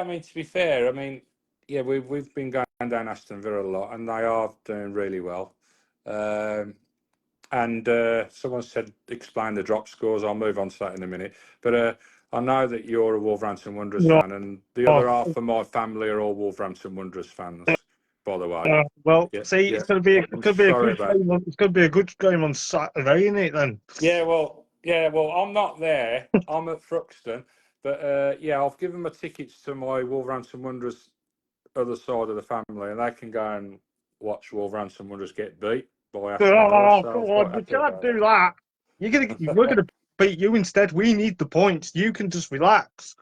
I mean, to be fair, I mean, yeah, we've been going down Aston Villa a lot, and they are doing really well. And someone said, explain the drop scores. I'll move on to that in a minute. But I know that you're a Wolverhampton Wanderers
no,
fan, and the other half of my family are all Wolverhampton Wanderers fans, by the way.
well,
Yeah,
see,
yeah. I'm
it's gonna be a
sorry
good
about.
game. It's gonna be a good game on Saturday, isn't it? Then.
Yeah. Well, I'm not there. I'm at Thruxton, but yeah, I've given my tickets to my Wolverhampton Wanderers other side of the family, and they can go and watch Wolverhampton Wanderers get beat by Aston Villa.
Oh,
So
come
I'm
on!
quite
You
happy
can't
about
do that. We're gonna beat you instead. We need the points. You can just relax.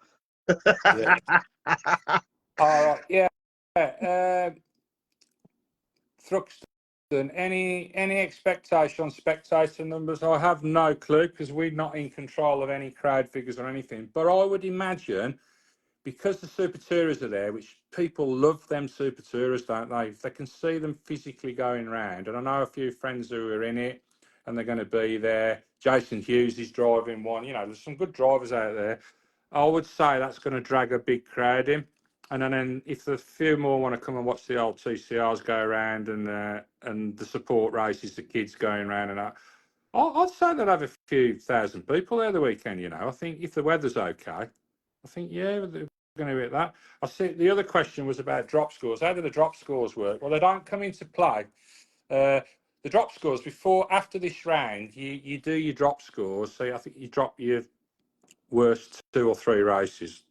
that. Yeah. All right. Yeah. Thruxton. Any expectation on spectator numbers? I have no clue because we're not in control of any crowd figures or anything. But I would imagine because the Super Tourers are there, which people love them Super Tourers, don't they? If they can see them physically going round, and I know a few friends who are in it, and they're going to be there. Jason Hughes is driving one. You know, there's some good drivers out there. I would say that's going to drag a big crowd in. And then if a few more want to come and watch the old TCRs go around and the support races, the kids going around and that, I'd say they'll have a few thousand people there the weekend. You know, I think if the weather's okay, I think they're going to hit that. I see. The other question was about drop scores. How do the drop scores work? Well, they don't come into play. The drop scores after this round, you do your drop scores. So I think you drop your worst 2 or 3 races.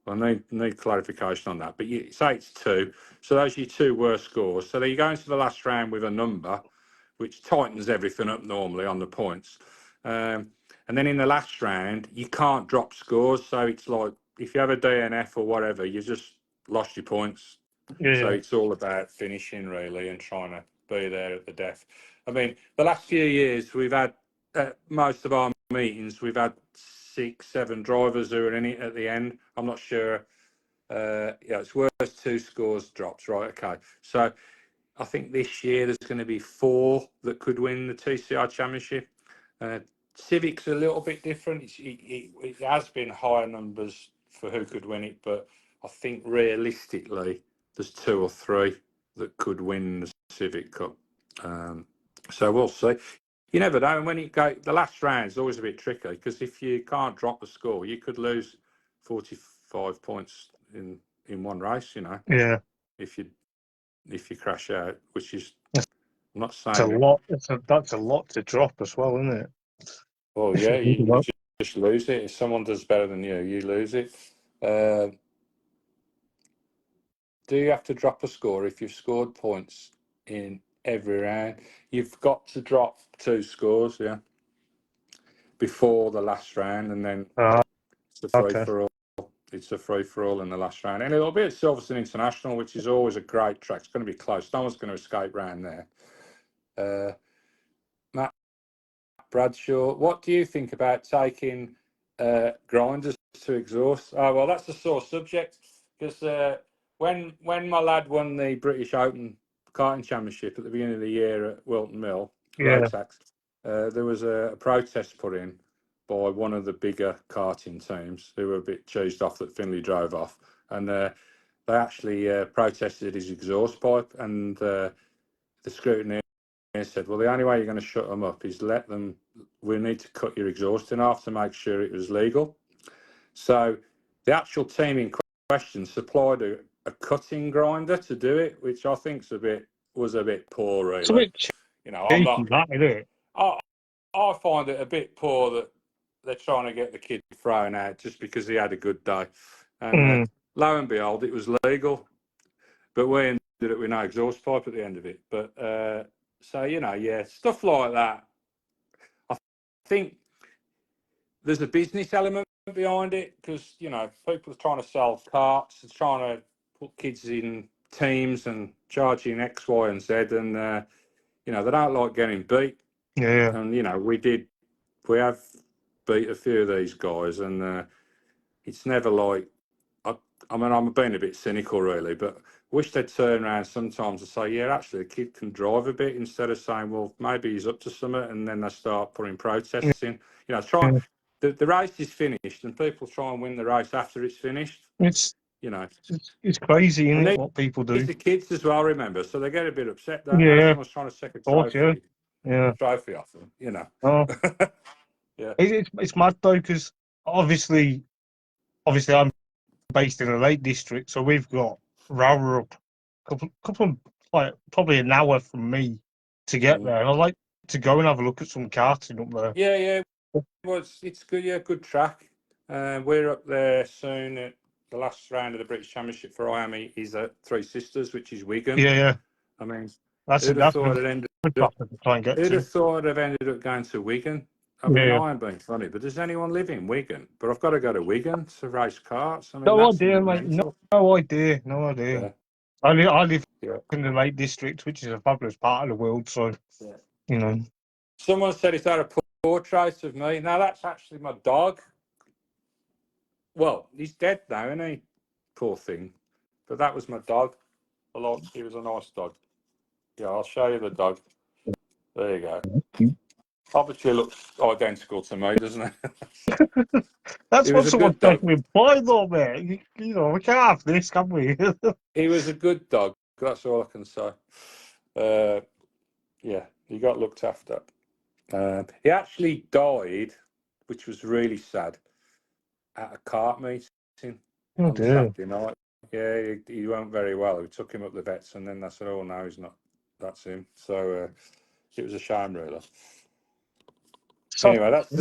I need clarification on that, but you say it's 2. So those are your 2 worst scores. So then you go into the last round with a number, which tightens everything up normally on the points. And then in the last round, you can't drop scores. So it's like if you have a DNF or whatever, you just lost your points. So
Yeah.
it's all about finishing really and trying to be there at the death. I mean, the last few years we've had most of our meetings, we've had 6, 7 drivers who are in it at the end. I'm not sure. Yeah, it's worth 2 scores drops, right? Okay. So I think this year there's going to be 4 that could win the TCR Championship. Civic's a little bit different. It has been higher numbers for who could win it, but I think realistically there's 2 or 3 that could win the Civic Cup. So we'll see. You never know. And when it go, the last round is always a bit tricky because if you can't drop the score, you could lose 45 points in one race. You know,
Yeah.
if you crash out, which is I'm not
It's a
saying.
lot. That's a lot to drop as well, isn't it?
Oh
If
yeah,
you think
you
about
just lose it. If someone does better than you lose it. Do you have to drop a score if you've scored points in every round? You've got to drop 2 scores, yeah, before the last round, and then it's a free
okay.
for all. It's a free for all in the last round, and it'll be at Silverstone International, which is always a great track. It's going to be close. No one's going to escape round there. Matt Bradshaw, what do you think about taking grinders to exhaust? Oh, well, that's a sore subject because when my lad won the British Open karting championship at the beginning of the year at Wilton Mill
Yeah.
Rotax, there was a protest put in by one of the bigger karting teams who were a bit cheesed off that Finley drove off, and they actually protested his exhaust pipe, and the scrutineer said, well, the only way you're going to shut them up is we need to cut your exhaust in half to make sure it was legal. So the actual team in question supplied a cutting grinder to do it, which I think was a bit poor, really.
It's a bit
you know, I'm
cheeky,
not.
isn't it?
I find it a bit poor that they're trying to get the kid thrown out just because he had a good day, and lo and behold, it was legal. But we ended up with no exhaust pipe at the end of it. But so yeah, stuff like that. I think there's a business element behind it because people are trying to sell carts, they're trying to put kids in teams and charging X, Y, and Z, and they don't like getting beat.
Yeah.
And we have beat a few of these guys, and it's never like. I mean, I'm being a bit cynical, really, but wish they'd turn around sometimes and say, yeah, actually, the kid can drive a bit, instead of saying, well, maybe he's up to something, and then they start putting protests in. The race is finished, and people try and win the race after it's finished.
It's
You know,
it's crazy, isn't
and
it, what people do?
these are kids as well, remember, so they get a bit upset, don't they?
Yeah.
Someone's trying to take a
Course,
trophy,
yeah.
trophy off them,
Oh,
Yeah.
it's mad though, because obviously I'm based in the Lake District, so we've got Rower up couple like probably an hour from me to get there, and I'd like to go and have a look at some karting up there.
Yeah. Well, it's good. Yeah, good track. We're up there soon. At the last round of the British Championship for Miami is at Three Sisters, which is Wigan.
Yeah.
I mean,
That's a
who'd have
good
thought it ended
track
up?
to try and get
Who'd
to.
have thought I'd have ended up going to Wigan? I mean,
Yeah.
I am being funny, but does anyone live in Wigan? But I've got to go to Wigan to race karts. I mean,
No
that's
idea, mate.
mental.
No idea.
Yeah.
I live
Yeah.
in the Lake District, which is a fabulous part of the world. So,
Someone said it's had a portrait of me. Now, that's actually my dog. Well, he's dead now, isn't he? Poor thing. But that was my dog. He was a nice dog. Yeah, I'll show you the dog. There you go. Obviously looks identical to me, doesn't it?
That's
He
what
was a
someone
good
said
dog.
to me, boy, though, mate. We can't have this, can we?
He was a good dog. That's all I can say. Yeah, he got looked after. He actually died, which was really sad, at a kart meeting
Oh,
on the
dear.
Saturday night. Yeah, he weren't very well. We took him up the vets, and then they said, "Oh no, he's not. That's him." So it was a shame, really. Anyway, that's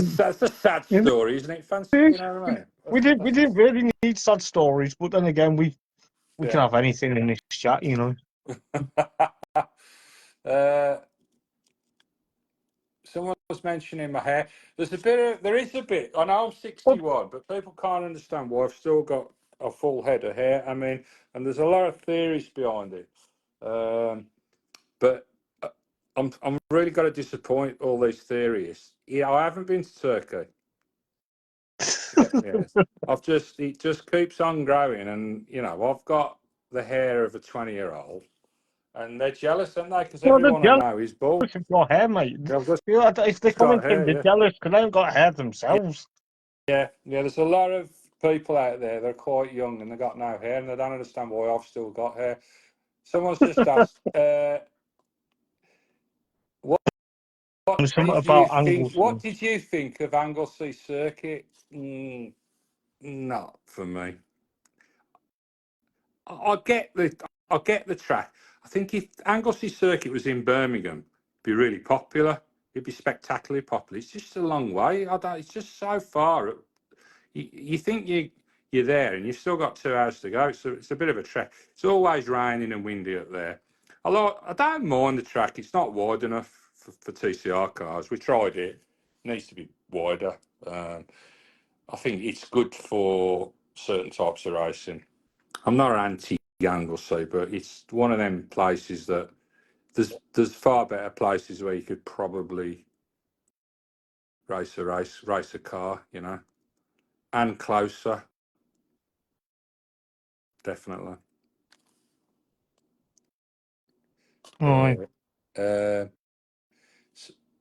a sad story, isn't it? Fancy, you know what I mean?
We didn't really need sad stories, but then again, we can
Yeah.
have anything in this chat,
Someone was mentioning my hair. There is a bit. I know I'm 61, but people can't understand why I've still got a full head of hair. I mean, and there's a lot of theories behind it. But I'm really got to disappoint all these theorists. Yeah, I haven't been to Turkey. Yeah. It just keeps on growing, and I've got the hair of a 20-year-old, and they're jealous, aren't they? Because
Well, they're
everyone I
jealous
know is bald.
of your hair, mate.
They've just
You know, if they're
got
commenting,
hair,
they're
yeah.
jealous because they haven't got hair themselves.
Yeah. There's a lot of people out there that are quite young and they got no hair, and they don't understand why I've still got hair. Someone's just asked, what
And something
did you
about
think?
angles.
What did you think of Anglesey Circuit? Not for me. I get the track. I think if Anglesey Circuit was in Birmingham, it'd be really popular. It'd be spectacularly popular. It's just a long way. It's just so far. You think you're there, and you've still got 2 hours to go. So it's a bit of a trek. It's always raining and windy up there. Although I don't mind the track. It's not wide enough for TCR cars. We tried it. It needs to be wider. I think it's good for certain types of racing. I'm not anti-Anglesey, but it's one of them places that there's far better places where you could probably race a car, and closer, definitely.
Right.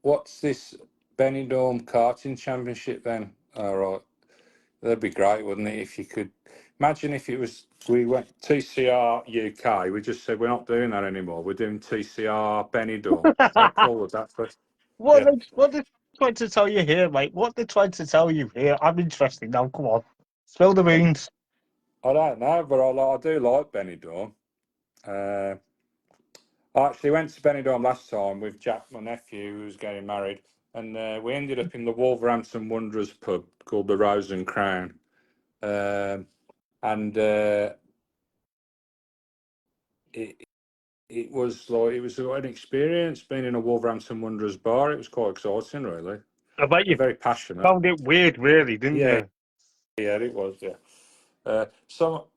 What's this Benidorm karting championship then? All right, that'd be great, wouldn't it? If you could imagine if it was, we went TCR UK. We just said we're not doing that anymore. We're doing TCR Benidorm. How cool would that be? Yeah.
What they trying to tell you here, mate? What they trying to tell you here? I'm interested now. Come on, spill the beans.
I don't know, but I do like Benidorm. I actually went to Benidorm last time with Jack, my nephew, who was getting married, and we ended up in the Wolverhampton Wanderers pub called the Rose and Crown. And it was an experience being in a Wolverhampton Wanderers bar. It was quite exciting, really.
I bet you
Very passionate.
found it weird, really, didn't you?
Yeah, it was. Yeah.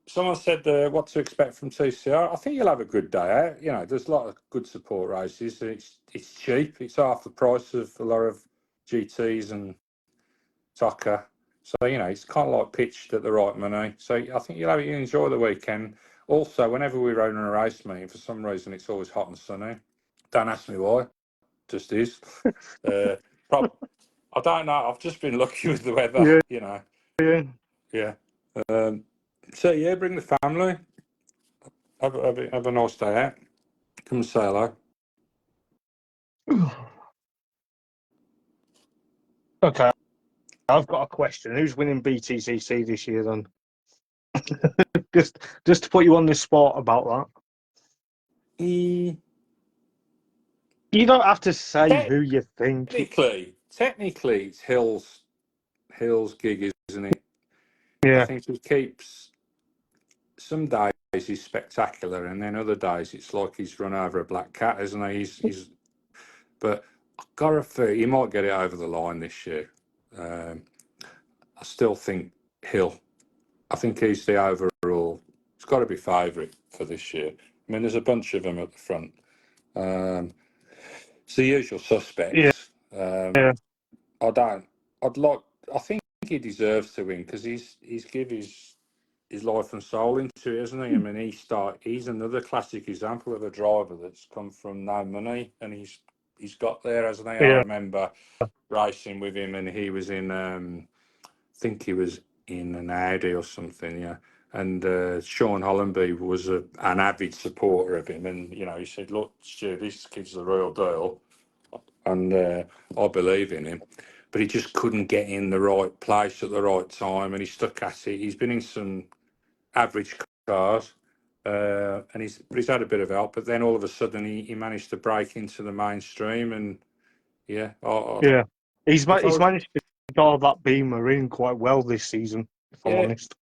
Someone said what to expect from TCR. I think you'll have a good day out. There's a lot of good support races. It's cheap. It's half the price of a lot of GTs and soccer. So it's kind of like pitched at the right money. So I think you'll enjoy the weekend. Also, whenever we run a race meeting, for some reason it's always hot and sunny. Don't ask me why. Just is. I don't know. I've just been lucky with the weather.
Yeah.
Yeah. So yeah, bring the family. Have a nice day out. Come and say hello.
Okay, I've got a question. Who's winning BTCC this year then? just to put you on the spot about that. You don't have to say who you think.
Technically, it's Hill's gig, isn't it?
Yeah.
I think he keeps. Some days he's spectacular, and then other days it's like he's run over a black cat, isn't he? But I've got to feel he might get it over the line this year. I still think Hill. I think he's the overall. He's got to be favourite for this year. I mean, there's a bunch of them at the front. It's the usual suspects.
Yeah.
I think he deserves to win because he's give his life and soul into it, isn't he? I mean, he's another classic example of a driver that's come from no money and he's got there, hasn't he?
Yeah.
I remember racing with him, and he was in I think he was in an Audi or something, yeah. And Sean Hollenby was an avid supporter of him, and he said, "Look, Stu, this kid's the real deal," and I believe in him. But he just couldn't get in the right place at the right time, and he stuck at it. He's been in some average cars, and he's had a bit of help. But then all of a sudden, he managed to break into the mainstream, and yeah,
Yeah. He's
was,
managed to dial that Beamer in quite well this season, if I'm honest.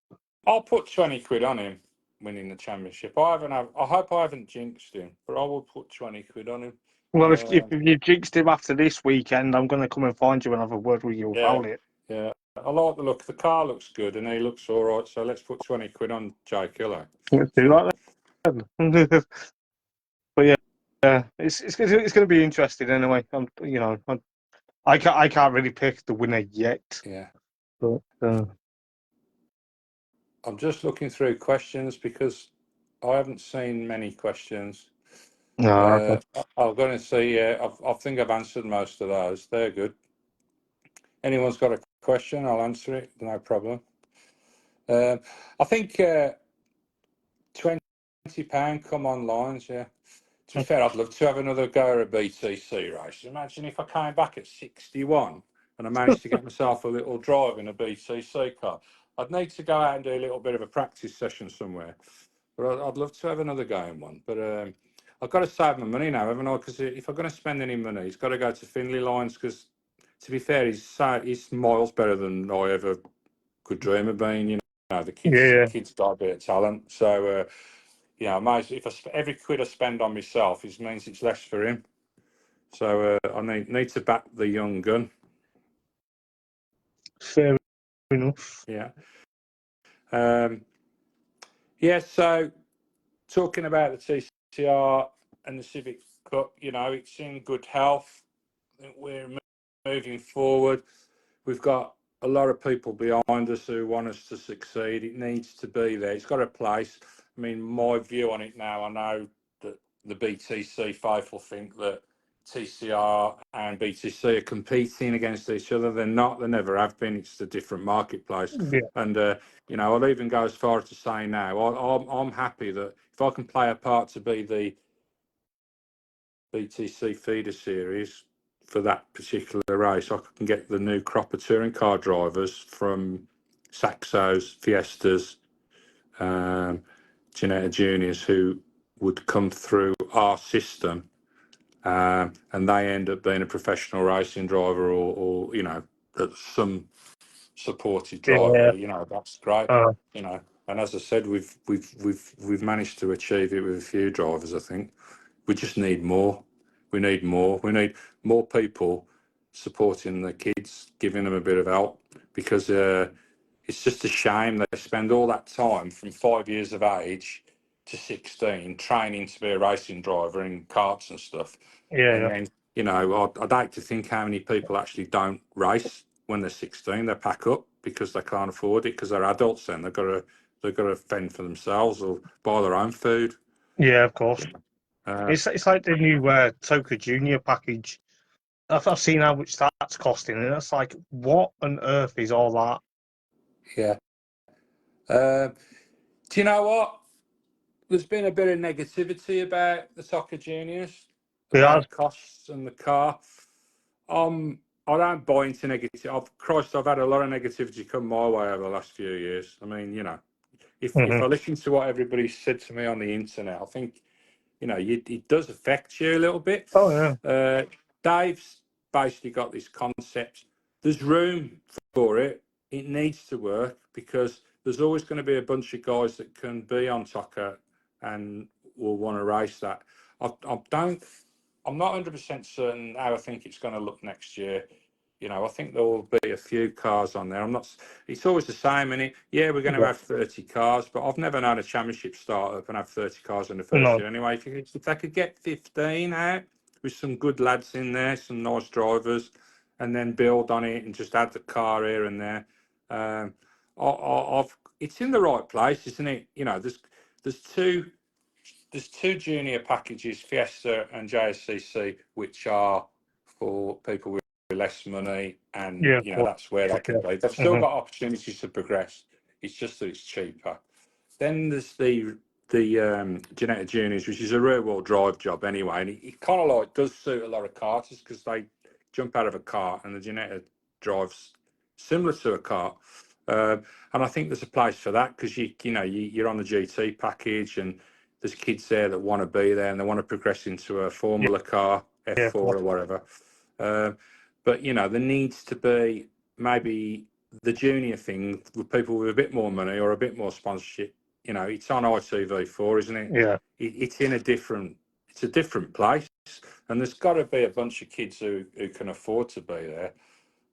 I'll put 20 quid on him winning the championship. I hope I haven't jinxed him, but I will put 20 quid on him.
Well, if you jinxed him after this weekend, I'm going to come and find you and have a word with you about it.
Yeah. I like the look. The car looks good, and he looks all right. So let's put 20 quid on Jake Killer.
Let's do that then. But yeah, it's going to be interesting anyway. I can't really pick the winner yet.
Yeah.
But
I'm just looking through questions because I haven't seen many questions.
okay.
I'm going to see. I think I've answered most of those. They're good. Anyone's got a question, I'll answer it. No problem. I think £20 come on lines. Yeah. To be fair, I'd love to have another go at a BTC race. Imagine if I came back at 61 and I managed to get myself a little drive in a BTC car. I'd need to go out and do a little bit of a practice session somewhere. But I'd love to have another go in one. But I've got to save my money now, haven't I? Because if I'm going to spend any money, it's got to go to Finley Lines. Because to be fair, he's miles better than I ever could dream of being. You know, the kid's got a bit of talent. So if every quid I spend on myself, it means it's less for him. So I need to back the young gun.
Fair enough.
Yeah. So talking about the TCR and the Civic Cup, it's in good health. I think we're moving forward. We've got a lot of people behind us who want us to succeed. It needs to be there. It's got a place. I mean, my view on it now, I know that the BTC faithful think that TCR and BTC are competing against each other. They're not. They never have been. It's a different marketplace.
Yeah.
And, I'll even go as far as to say now, I'm happy that if I can play a part to be the BTC feeder series for that particular race, I can get the new crop of touring car drivers from Saxos, Fiestas, Ginetta Juniors who would come through our system, and they end up being a professional racing driver or some supported driver. That's great. And as I said, we've managed to achieve it with a few drivers. I think we just need more. We need more. We need more people supporting the kids, giving them a bit of help, because it's just a shame they spend all that time from 5 years of age to 16 training to be a racing driver in karts and stuff. And then, I'd like to think how many people actually don't race when they're 16. They pack up because they can't afford it, because they're adults then. They've got to fend for themselves or buy their own food.
Yeah, of course. It's like the new Toka Junior package. I've seen how much that's costing, and it's like, what on earth is all that?
Yeah. Do you know what? There's been a bit of negativity about the Toka Juniors, about costs and the car. I don't buy into negativity. I've had a lot of negativity come my way over the last few years. I mean, if I listen to what everybody said to me on the internet, I think, it does affect you a little bit.
Oh, yeah.
Dave's basically got this concept. There's room for it. It needs to work, because there's always going to be a bunch of guys that can be on Toka and will want to race that. I'm not 100% certain how I think it's going to look next year. I think there will be a few cars on there. It's always the same, and we're going to have 30 cars, but I've never known a championship start up and have 30 cars in the first year anyway. If they could get 15 out with some good lads in there, some nice drivers, and then build on it and just add the car here and there, it's in the right place, isn't it? There's two junior packages, Fiesta and JSCC, which are for people with less money, and that's where they can be. They've still got opportunities to progress. It's just that it's cheaper. Then there's the Ginetta Juniors, which is a real world drive job anyway, and it kind of like does suit a lot of karters, because they jump out of a cart and the Ginetta drives similar to a cart. And I think there's a place for that, because you're on the GT package, and there's kids there that want to be there and they want to progress into a Formula car, F4 or whatever. But there needs to be maybe the junior thing with people with a bit more money or a bit more sponsorship. It's on ITV4, isn't it?
Yeah.
It's a different place, and there's got to be a bunch of kids who can afford to be there.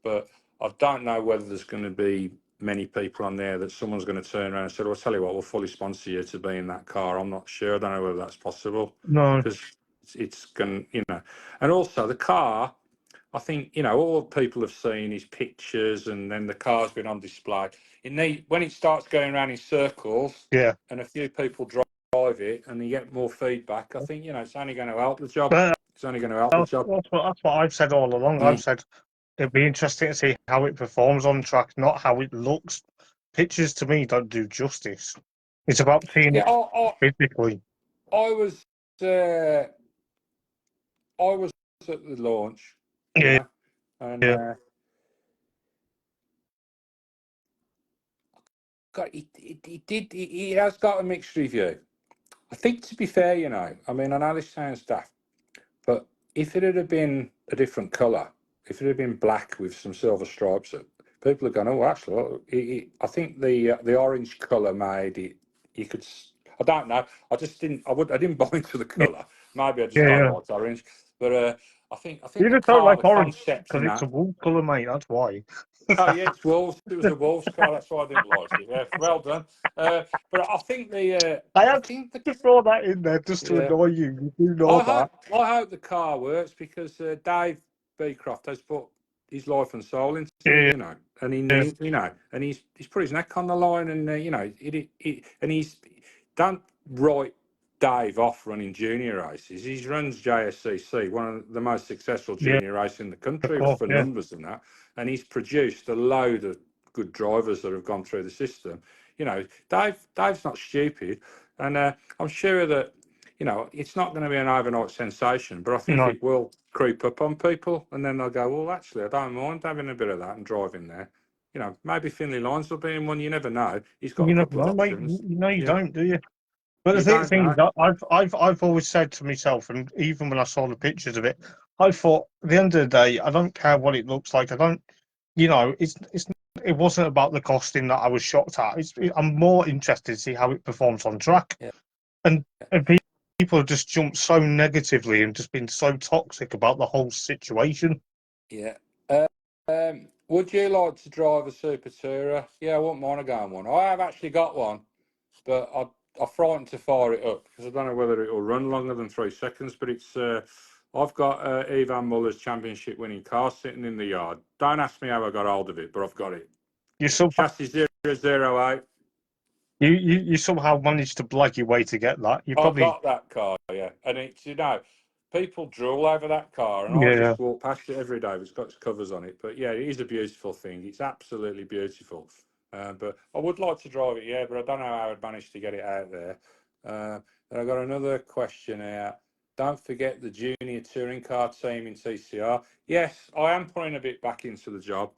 But I don't know whether there's going to be many people on there that someone's going to turn around and say, well, I'll tell you what, we'll fully sponsor you to be in that car. I'm not sure. I don't know whether that's possible.
No.
Because it's going to, and also the car, I think, all people have seen his pictures and then the car's been on display. When it starts going around in circles
Yeah.
and a few people drive it and you get more feedback, I think, it's only going to help the job.
But
It's only going to help the job.
that's what I've said all along. I've said it'd be interesting to see how it performs on track, not how it looks. Pictures to me don't do justice. It's about seeing
Yeah,
it physically.
I was at the launch,
Yeah.
and
Yeah.
it has got a mixed review. I think, to be fair, I mean, I know this sounds daft, but if it had been a different colour, if it had been black with some silver stripes, people are going, oh, actually, I think the orange colour made it. You could, I don't know. I just didn't. I didn't buy into the colour. Maybe I just don't like orange. But I think
You
the
just don't
car,
like
the
orange
concept
because
and
it's a
that.
wool colour, mate. That's why.
Oh yeah, it's Wolves. It was a Wolves car. That's why I didn't like it. Yeah, well done. But I think
I
I
had
think the
to throw that in there just to
yeah.
annoy you. You do know that.
I hope the car works because Dave Beecroft has put his life and soul into it,
Yeah.
and he
Yeah.
needs, and he's put his neck on the line, and and he's don't write Dave off running junior races. He runs JSCC, one of the most successful
Yeah.
junior race in the
Of
country
course.
for
Yeah.
numbers and that, and he's produced a load of good drivers that have gone through the system. Dave's not stupid, and I'm sure that it's not going to be an overnight sensation, but I think
No.
it will creep up on people, and then they'll go, well, actually, I don't mind having a bit of that and driving there. Maybe Finley Lines will be in one. You never know. He's got
You
a
never
couple of
know, mate.
options.
You
Yeah,
don't, do you? But
you
the
don't
thing
know.
is, I've always said to myself, and even when I saw the pictures of it, I thought, at the end of the day, I don't care what it looks like. I don't, it wasn't about the costing that I was shocked at. I'm more interested to see how it performs on track.
Yeah.
And people have just jumped so negatively and just been so toxic about the whole situation.
Yeah. Would you like to drive a Super Tourer? Yeah, I wouldn't mind a going one. I have actually got one, but I'm frightened to fire it up because I don't know whether it will run longer than 3 seconds. But it's I've got Ivan Muller's championship winning car sitting in the yard. Don't ask me how I got hold of it, but I've got it.
You somehow,
Chassis 008.
you somehow managed to blag your way to get that. You
I
probably,
got that car, yeah, and it's people drool over that car, and I
yeah,
just walk past it every day. It's got its covers on it, but yeah, it is a beautiful thing. It's absolutely beautiful. But I would like to drive it, yeah, but I don't know how I'd manage to get it out there. Then I got another question here. Don't forget the junior touring car team in TCR. Yes, I am putting a bit back into the job.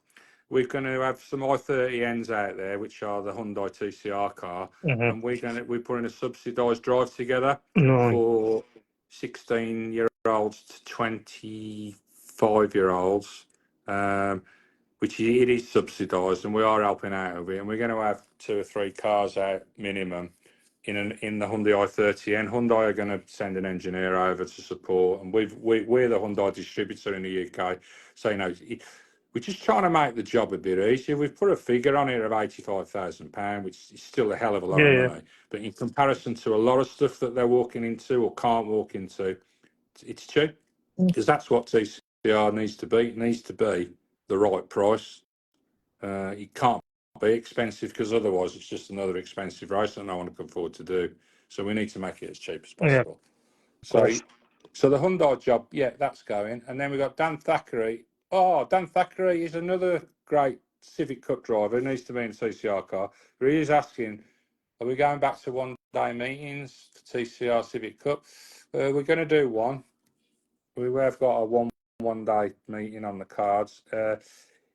We're going to have some i30Ns out there, which are the Hyundai TCR car, and we're putting a subsidised drive together
no,
for 16-year-olds to 25-year-olds, which it is subsidised, and we are helping out with it. And we're going to have 2 or 3 cars out minimum in the Hyundai i30N. Hyundai are going to send an engineer over to support, and we're the Hyundai distributor in the UK. So we're just trying to make the job a bit easier. We've put a figure on it of £85,000, which is still a hell of a lot of
yeah,
money. But in comparison to a lot of stuff that they're walking into or can't walk into, it's cheap. Because that's what TCR needs to be. It needs to be the right price. It can't be expensive because otherwise it's just another expensive race that no one can afford to do. So we need to make it as cheap as
yeah,
possible. So the Hyundai job, yeah, that's going. And then we've got Dan Thackeray. Oh, Dan Thackeray is another great Civic Cup driver. He needs to be in a TCR car. But he is asking, are we going back to one-day meetings for TCR Civic Cup? We're going to do one. We have got a one-day meeting on the cards.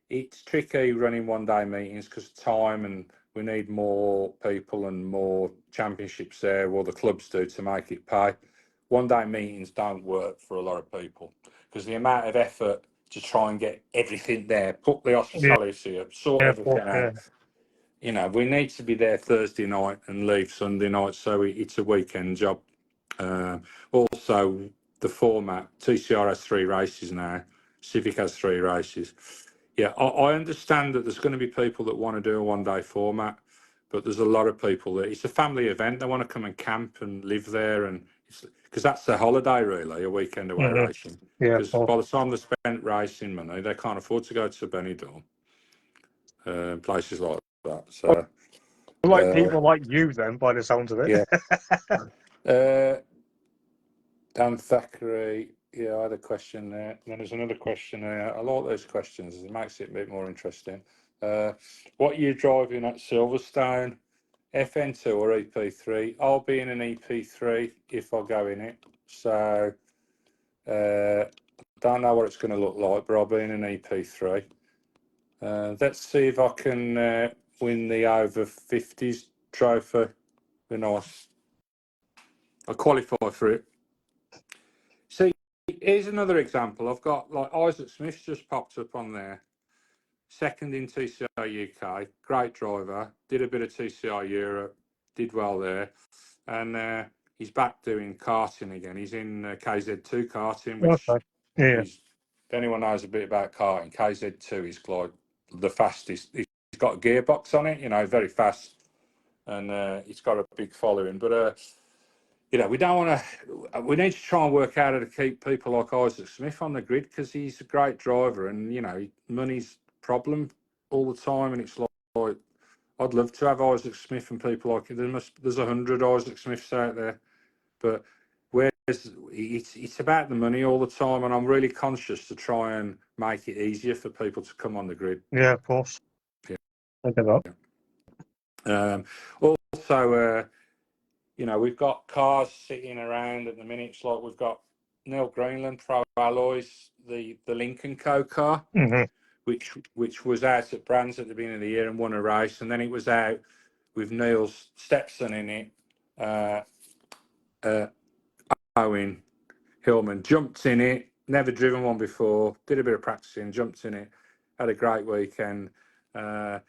It's tricky running one-day meetings because time, and we need more people and more championships there, well, the clubs do, to make it pay. One-day meetings don't work for a lot of people because the amount of effort to try and get everything there, put the hospitality up, sort
yeah, of
everything
course,
out.
yeah.
We need to be there Thursday night and leave Sunday night, so it's a weekend job. Also, the format, TCR has 3 races now, Civic has 3 races. Yeah, I understand that there's going to be people that want to do a one-day format, but there's a lot of people that it's a family event. They want to come and camp and live there, and because that's their holiday, really, a weekend away racing.
Yeah,
Because by the time they've spent racing money, they can't afford to go to Benidorm, places like that. So,
like people like you, then, by the sounds of it.
Yeah. Dan Thackeray, yeah, I had a question there. And then there's another question there. I like those questions. It makes it a bit more interesting. What are you driving at Silverstone? FN2 or EP3? I'll be in an EP3 if I go in it. So, don't know what it's going to look like, but I'll be in an EP3. Let's see if I can win the over 50s trophy. Be nice. I qualify for it. See, here's another example. I've got like Isaac Smith's just popped up on there. Second in TCR UK, great driver. Did a bit of TCR Europe, did well there, and he's back doing karting again. He's in KZ2 karting, which is, if anyone knows a bit about karting, KZ2 is like the fastest. He's got a gearbox on it, very fast, and he's got a big following. But we don't want to. We need to try and work out how to keep people like Isaac Smith on the grid because he's a great driver, and money's problem all the time, and it's like I'd love to have Isaac Smith and people like there's 100 Isaac Smiths out there, but it's about the money all the time, and I'm really conscious to try and make it easier for people to come on the grid.
Yeah, of course.
Yeah.
I get that.
Also, we've got cars sitting around at the minute. It's like we've got Neil Greenland Pro Alloys, the Lincoln Co car, which was out at Brands at the beginning of the year and won a race, and then it was out with Neil's stepson in it. Owen Hillman jumped in it, never driven one before, did a bit of practicing, jumped in it, had a great weekend. But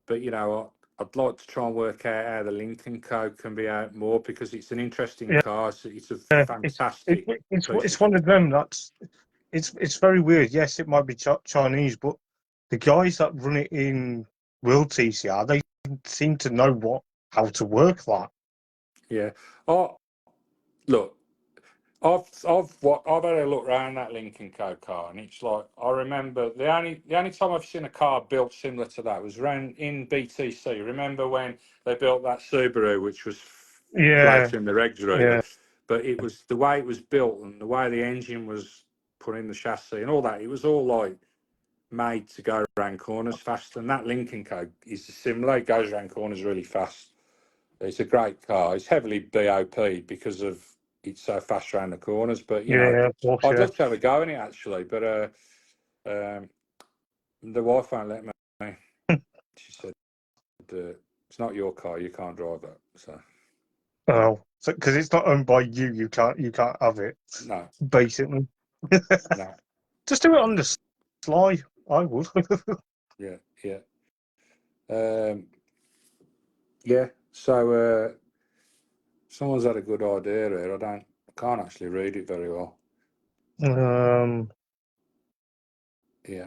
I'd like to try and work out how the Lincoln Co can be out more because it's an interesting car. It's a fantastic.
It's one of them that's it's very weird. Yes, it might be Chinese, but the guys that run it in World TCR, they seem to know how to work that.
Yeah. Oh, look, I've had a look around that Lincoln Co car, and it's like I remember the only time I've seen a car built similar to that was around in BTC. Remember when they built that Subaru, which was floating the regs really, but it was the way it was built and the way the engine was put in the chassis and all that. It was all like made to go around corners fast, and that Lincoln Co is similar. It goes around corners really fast. It's a great car. It's heavily BOP because of it's so fast around the corners. But I'd love to have a go in it actually. But the wife won't let me. She said, "It's not your car. You can't drive it." So
because it's not owned by you, you can't have it.
No,
basically.
No.
Just do it on the sly. I would.
Yeah. Yeah. So someone's had a good idea here. I can't actually read it very well. Yeah.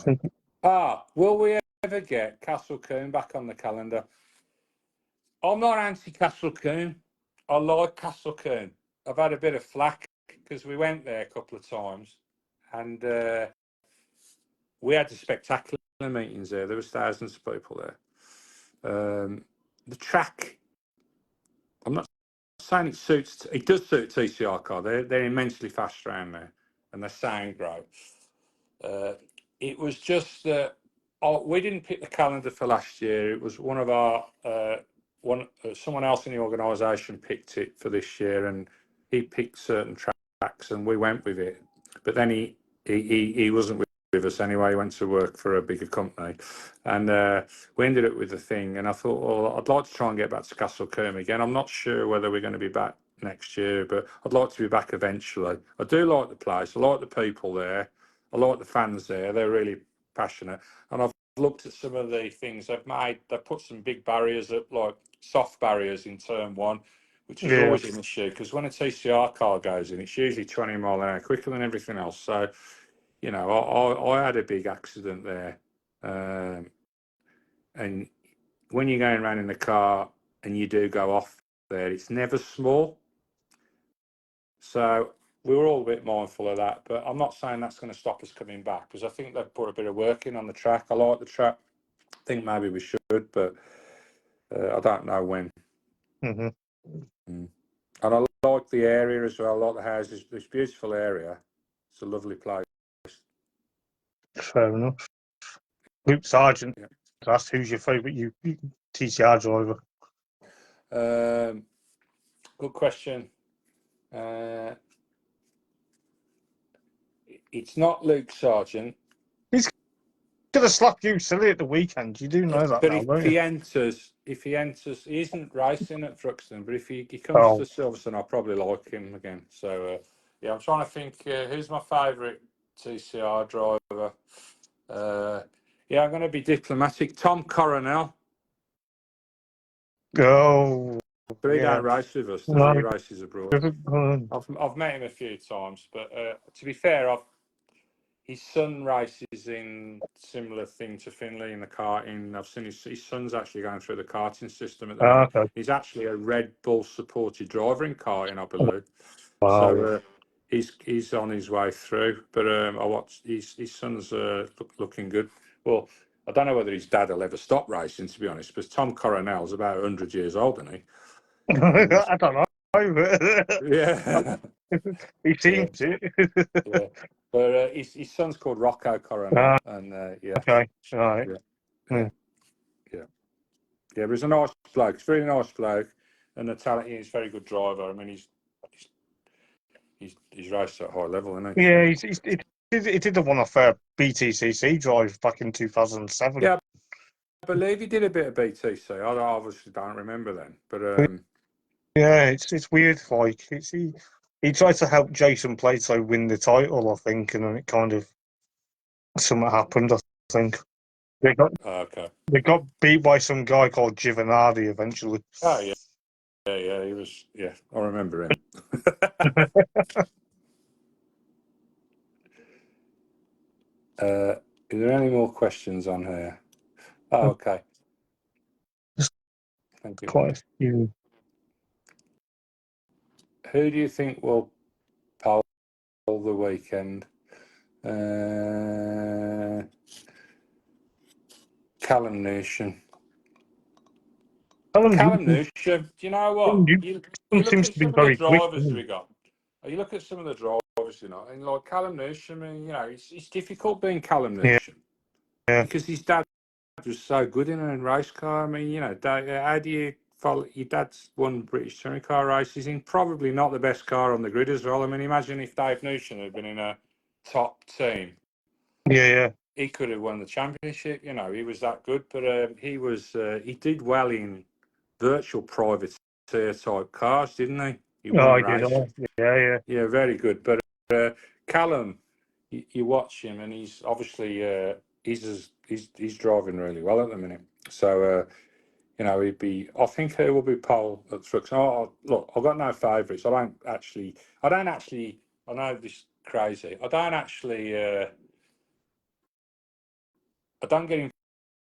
Will we ever get Castle Coombe back on the calendar? I'm not anti Castle Coombe. I like Castle Coombe. I've had a bit of flack because we went there a couple of times, and we had the spectacular meetings there. There was thousands of people there. The track, I'm not saying it suits. It does suit TCR car. They're immensely fast around there, and they sound great. It was just that we didn't pick the calendar for last year. It was one of our someone else in the organisation picked it for this year, and he picked certain tracks, and we went with it. But then he wasn't with us anyway. He went to work for a bigger company, and we ended up with the thing. And I thought, well, I'd like to try and get back to Castle Coombe again. I'm not sure whether we're going to be back next year, but I'd like to be back eventually. I do like the place. I like the people there. I like the fans there. They're really passionate. And I've looked at some of the things they've put some big barriers up, like soft barriers in turn one, which is always an issue because when a TCR car goes in, it's usually 20 mile an hour quicker than everything else. So, I had a big accident there And when you're going around in the car and you do go off there, it's never small. So we were all a bit mindful of that, but I'm not saying that's going to stop us coming back, because I think they've put a bit of work in on the track. I like the track. I think maybe we should, but I don't know when.
Mm-hmm.
And I like the area as well. I like the houses. It's a beautiful area. It's a lovely place.
Fair enough. Luke Sargent
Yeah.
asked, who's your favourite TCR driver?
Good question. It's not Luke Sargent.
He's going to slap you silly at the weekend. You do know that
But
now,
if
don't
he
you?
enters, he isn't racing at Thruxton, but if he comes to Silverstone, I'll probably like him again. So, yeah, I'm trying to think who's my favourite TCR driver. Yeah, I'm going to be diplomatic. Tom Coronel.
Oh,
But he
yeah.
don't race with us, does he?
No,
He races abroad. I've met him a few times, but to be fair, his son races in similar thing to Finley in the karting. I've seen his son's actually going through the karting system at the minute.
okay.
He's actually a Red Bull supported driver in karting, I believe.
Wow.
So he's on his way through. But I watched his son's looking good. Well, I don't know whether his dad will ever stop racing, to be honest, because Tom Coronel's about 100 years old, isn't he?
I don't know.
Yeah.
He seems it.
Yeah. But his son's called Rocco Coronel, and yeah.
Okay. All right.
Yeah. Yeah, but he's a nice bloke. He's a really nice bloke, and the talent. He's a very good driver. I mean, he's raced at a high level, isn't he?
Yeah,
So.
he did the one off BTCC drive back in 2007.
Yeah, I believe he did a bit of BTC. I obviously don't remember then, but
Yeah, it's weird. Like he tried to help Jason Plato win the title, I think, and then it kind of something happened. I think
okay.
they got beat by some guy called Giovanardi eventually.
Oh yeah, yeah. He was. Yeah, I remember him. Is there any more questions on here? Oh, okay. Thank you.
Quite a few.
Who do you think will pole the weekend? Callum Newsham. Callum Newsham. Do you know what? You look
Seems
at
to be
some of the
very quick.
drivers we got. You look at some of the drivers, and like Callum Newsham, and it's difficult being Callum Newsham because his dad was so good in a race car. I mean, how do you follow? Your dad's won British touring car races in probably not the best car on the grid as well. I mean, imagine if Dave Newsham had been in a top team.
Yeah.
He could have won the championship. He was that good, but he did well in virtual privateer type cars, didn't he? He won
I did.
races.
Yeah.
Yeah, very good. But Callum, you watch him, and he's obviously he's driving really well at the minute. So he'd be. I think he will be pole at Thruxton. Look, I've got no favourites. I don't actually. I know this is crazy. I don't get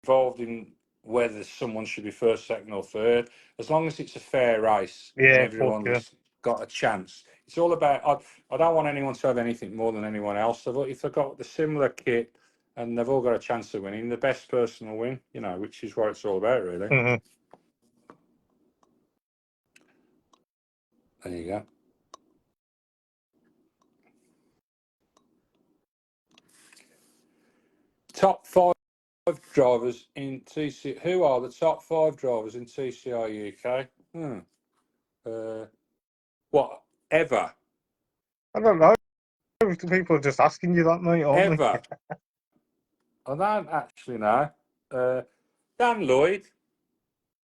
involved in whether someone should be first, second, or third. As long as it's a fair race and everyone's got a chance. It's all about. I don't want anyone to have anything more than anyone else. So if they've got the similar kit and they've all got a chance of winning, the best person will win. Which is what it's all about, really.
Mm-hmm.
There you go. Top 5 drivers in TC. Who are the top 5 drivers in TCR UK? What ever?
I don't know. People are just asking you that, mate, aren't
Ever? I don't actually know. Dan Lloyd.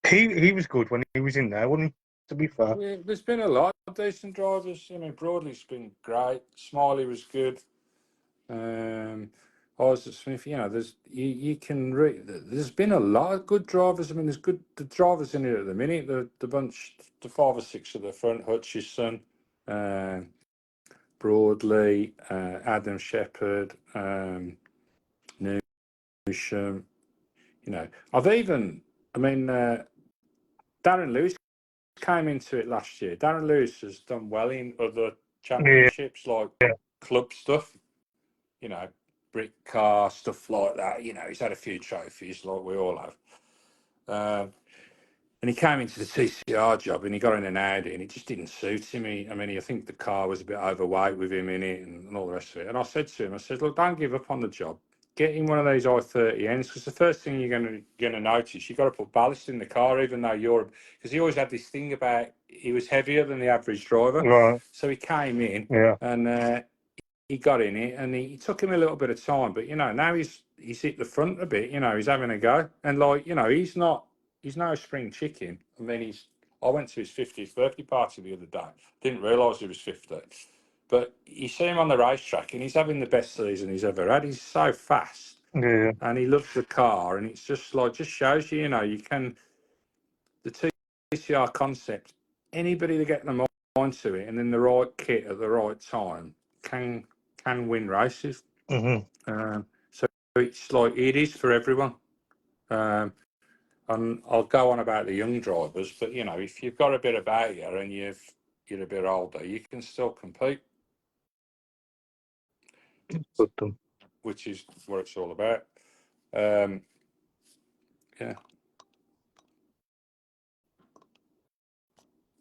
He was good when he was in there, wasn't he? To be fair.
Yeah, there's been a lot of decent drivers. I mean, Broadley's been great. Smiley was good. Isaac Smith. There's there's been a lot of good drivers. I mean, there's the drivers in it at the minute. The bunch, the 5 or 6 at the front: Hutchison, Broadley, Adam Shepherd, I've even, Darren Lewis came into it last year. Darren Lewis has done well in other championships, like club stuff, brick car, stuff like that. He's had a few trophies, like we all have. And he came into the TCR job and he got in an Audi and it just didn't suit him. I think the car was a bit overweight with him in it and all the rest of it. And I said to him, look, don't give up on the job. Get in one of these i30Ns, because the first thing you're going to notice, you've got to put ballast in the car, even though because he always had this thing about he was heavier than the average driver.
Right.
So he came in and he got in it, and it took him a little bit of time. But, now he's hit the front a bit, he's having a go. And, he's no spring chicken. I went to his 50th birthday party the other day. Didn't realise he was 50. But you see him on the racetrack and he's having the best season he's ever had. He's so fast.
Yeah.
And he loves the car, and it's just shows you, you can, the TCR concept, anybody that get them onto it and in the right kit at the right time can win races. So it's it is for everyone. And I'll go on about the young drivers, but if you've got a bit about you and you're a bit older, you can still compete, which is what it's all about.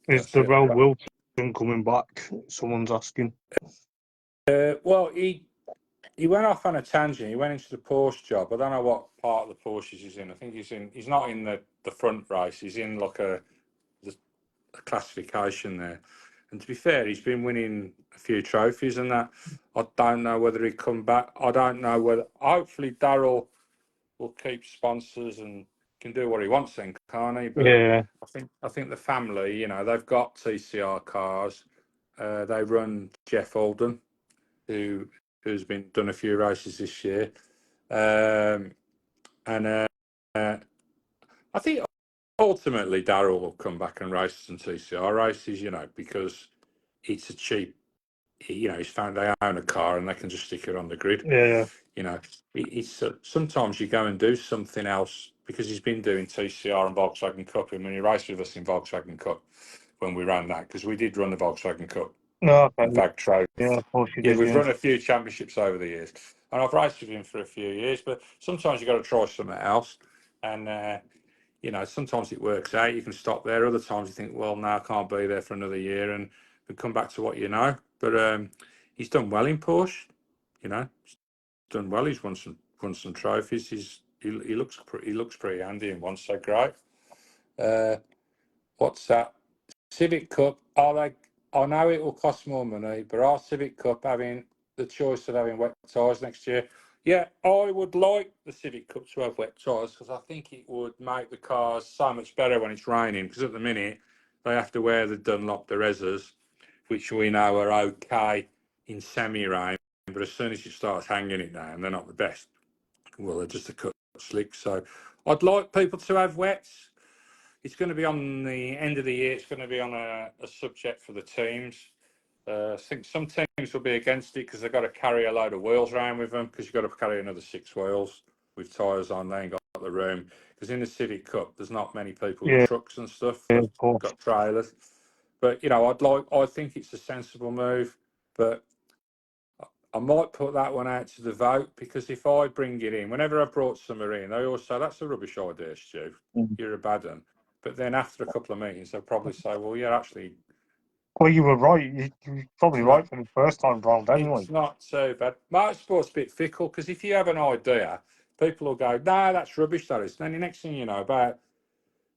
Is the Darrell Wilson coming back? Someone's asking.
Well, he went off on a tangent. He went into the Porsche job. I don't know what part of the Porsches he's in. I think he's not in the front race. He's in like a classification there. And to be fair, he's been winning a few trophies and that. I don't know whether he'd come back. I don't know whether. Hopefully, Darrell will keep sponsors and can do what he wants then, can't he? But I think the family, they've got TCR cars. They run Jeff Alden, who's been done a few races this year, and I think ultimately Darrell will come back and race some TCR races, because it's a cheap, he's found they own a car and they can just stick it on the grid. It's sometimes you go and do something else, because he's been doing TCR and Volkswagen Cup. I mean, he raced with us in Volkswagen Cup when we ran that, because we did run the Volkswagen Cup. In fact,
of course you did.
We've run a few championships over the years, and I've raced with him for a few years. But sometimes you've got to try something else, and sometimes it works out. You can stop there. Other times you think, well, no, I can't be there for another year, and come back to what you know. But he's done well in Porsche. He's done well. He's won some trophies. He looks pretty handy and one, so great. What's that? Civic Cup. I know it will cost more money, but our Civic Cup having the choice of having wet tyres next year, yeah, I would like the Civic Cup to have wet tyres, because I think it would make the cars so much better when it's raining, because at the minute they have to wear the Dunlop Derezas, which we know are okay in semi-rain, but as soon as it starts hanging it down, they're not the best. Well, they're just a cut slick. So I'd like people to have wets. It's going to be on the end of the year. It's going to be on a subject for the teams. I think some teams will be against it because they've got to carry a load of wheels around with them, because you've got to carry another 6 wheels with tyres on. They ain't got the room, because in the Civic Cup there's not many people with trucks and stuff. They've got trailers. But I think it's a sensible move. But I might put that one out to the vote, because if I bring it in, whenever I've brought summer in, they always say, that's a rubbish idea, Stu. You're a bad one. But then after a couple of meetings, they'll probably say, well, yeah, actually.
Well, you were right. You're probably right for the first time round, anyway.
It's not so bad. Motorsport's a bit fickle, because if you have an idea, people will go, no, that's rubbish, that is. And then the next thing you know, about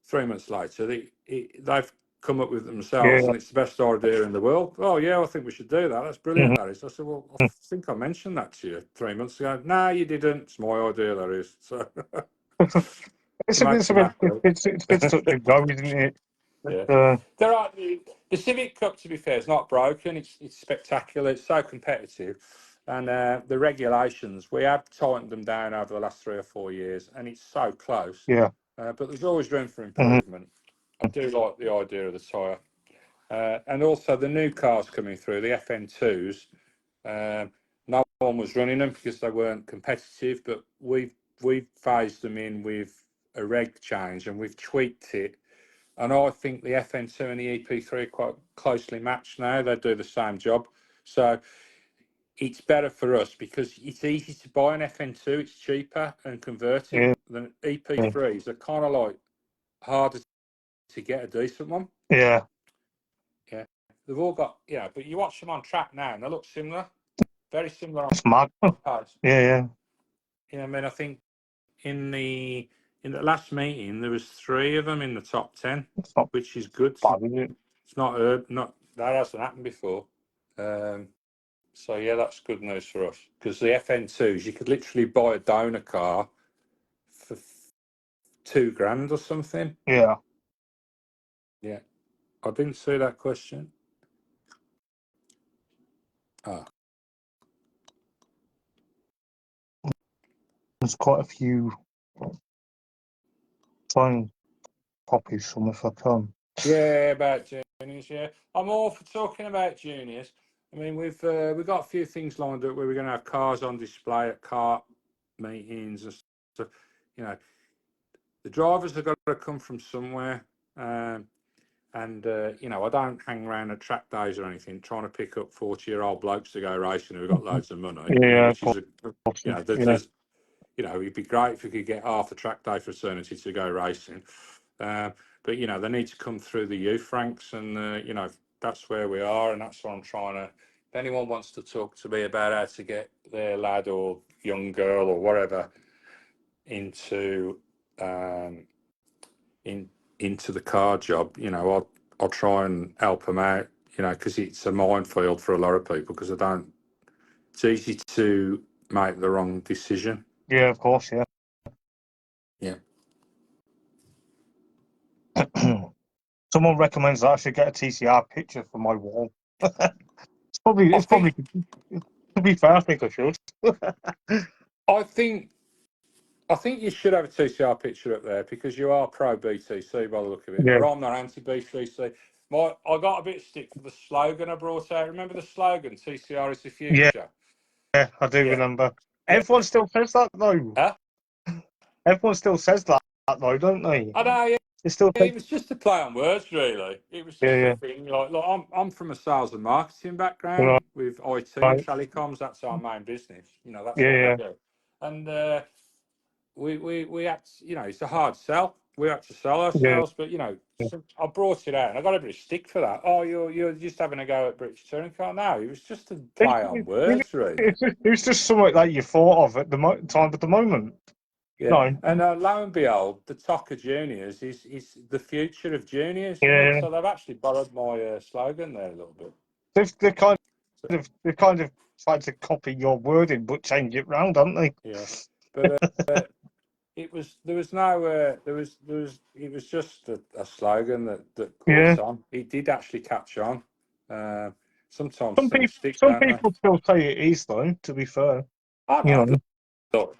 3 months later, they've come up with it themselves, and it's the best idea in the world. Oh, yeah, I think we should do that. That's brilliant, that is. I said, well, I think I mentioned that to you 3 months ago. No, you didn't. It's my idea, that is. So
it's a bit touch and go, isn't it?
Yeah. The Civic Cup, to be fair, is not broken. It's spectacular. It's so competitive. And the regulations, we have tightened them down over the last 3 or 4 years, and it's so close.
Yeah.
But there's always room for improvement. I do like the idea of the tyre. And also the new cars coming through, the FN2s. No one was running them because they weren't competitive, but we've phased them in with a reg change, and we've tweaked it. And I think the FN2 and the EP3 are quite closely matched now. They do the same job. So it's better for us because it's easy to buy an FN2. It's cheaper and converting than EP3s. They're kind of like harder to get a decent one.
Yeah.
Yeah. They've all got, but you watch them on track now and they look similar. Very similar on
It's mad.
cars.
Yeah.
I mean, I think in the last meeting there was 3 of them in the top 10, which is good.
Bad, is it?
It's not that hasn't happened before. So yeah, that's good news for us because the FN2s you could literally buy a donor car for $2,000 or something.
Yeah.
Yeah, I didn't see that question.
There's quite a few phone copies from if I can.
Yeah, about juniors. Yeah, I'm all for talking about juniors. I mean, we've got a few things lined up where we're going to have cars on display at kart meetings and stuff. The drivers have got to come from somewhere. I don't hang around at track days or anything trying to pick up 40-year-old blokes to go racing who've got loads of money.
Yeah,
which is it'd be great if we could get half the track day fraternity to go racing. But they need to come through the youth ranks, and that's where we are, and that's what I'm trying to. If anyone wants to talk to me about how to get their lad or young girl or whatever into into the car job, I'll try and help them out, because it's a minefield for a lot of people because it's easy to make the wrong decision.
Yeah, of course, yeah.
Yeah.
Someone recommends that I should get a TCR picture for my wall. To be fair, I think I should.
I think you should have a TCR picture up there because you are pro BTC by the look of it.
Yeah.
But I'm not anti BTC. I got a bit of stick for the slogan I brought out. Remember the slogan? TCR is the future.
Yeah, I do remember. Everyone still says that though.
Huh?
Everyone still says that though, don't they?
I know. Yeah.
It
was just a play on words, really. It was just a thing. Like I'm from a sales and marketing background with IT and telecoms. That's our main business. That's what we do. And we had to, it's a hard sell. We had to sell ourselves, but I brought it out and I got a bit of stick for that. Oh, you're just having a go at British Touring Car. No, it was just a play on words, really.
It's just something that you thought of at the time at the moment.
Yeah, no. And lo and behold, the TOCA Juniors is the future of juniors.
Yeah.
So they've actually borrowed my slogan there a little bit.
They've kind of tried to copy your wording, but change it round, haven't they?
Yeah, but it was just a slogan that caught on. It did actually catch on. Sometimes
some people still say it is, though. To be fair,
I know. Look,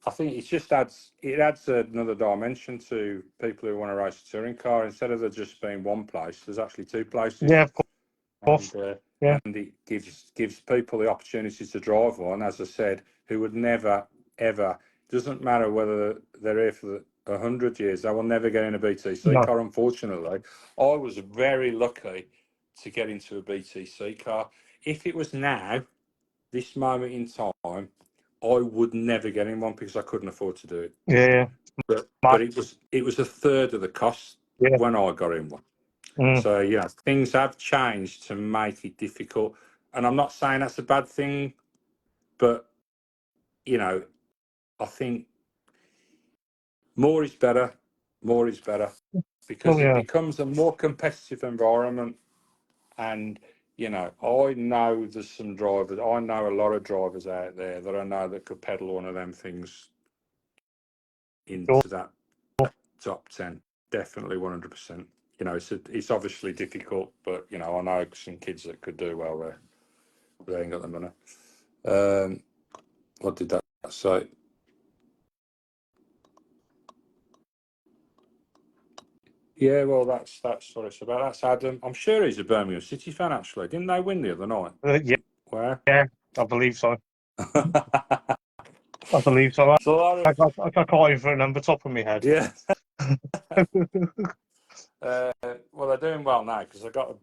I think it just adds another dimension to people who want to race a touring car. Instead of there just being one place, there's actually 2 places.
Yeah, of course.
And it gives people the opportunity to drive one, as I said, who would never ever. Doesn't matter whether they're here for 100 years, they will never get in a BTC car. Unfortunately, I was very lucky to get into a BTC car. If it was now, this moment in time, I would never get in one because I couldn't afford to do it.
Yeah.
But it was a third of the cost when I got in one. So things have changed to make it difficult, and I'm not saying that's a bad thing, but I think more is better because it becomes a more competitive environment. And I know there's some drivers. I know a lot of drivers out there that I know that could pedal one of them things into that top 10. Definitely 100%. It's obviously difficult, but I know some kids that could do well there. They ain't got the money. What did that say? Yeah, well, that's what it's about. That's Adam. I'm sure he's a Birmingham City fan, actually. Didn't they win the other night?
Yeah.
Where?
Yeah, I believe so. I believe so.
It's a lot of
I can't even remember top of my head.
yeah. Well, they're doing well now because they got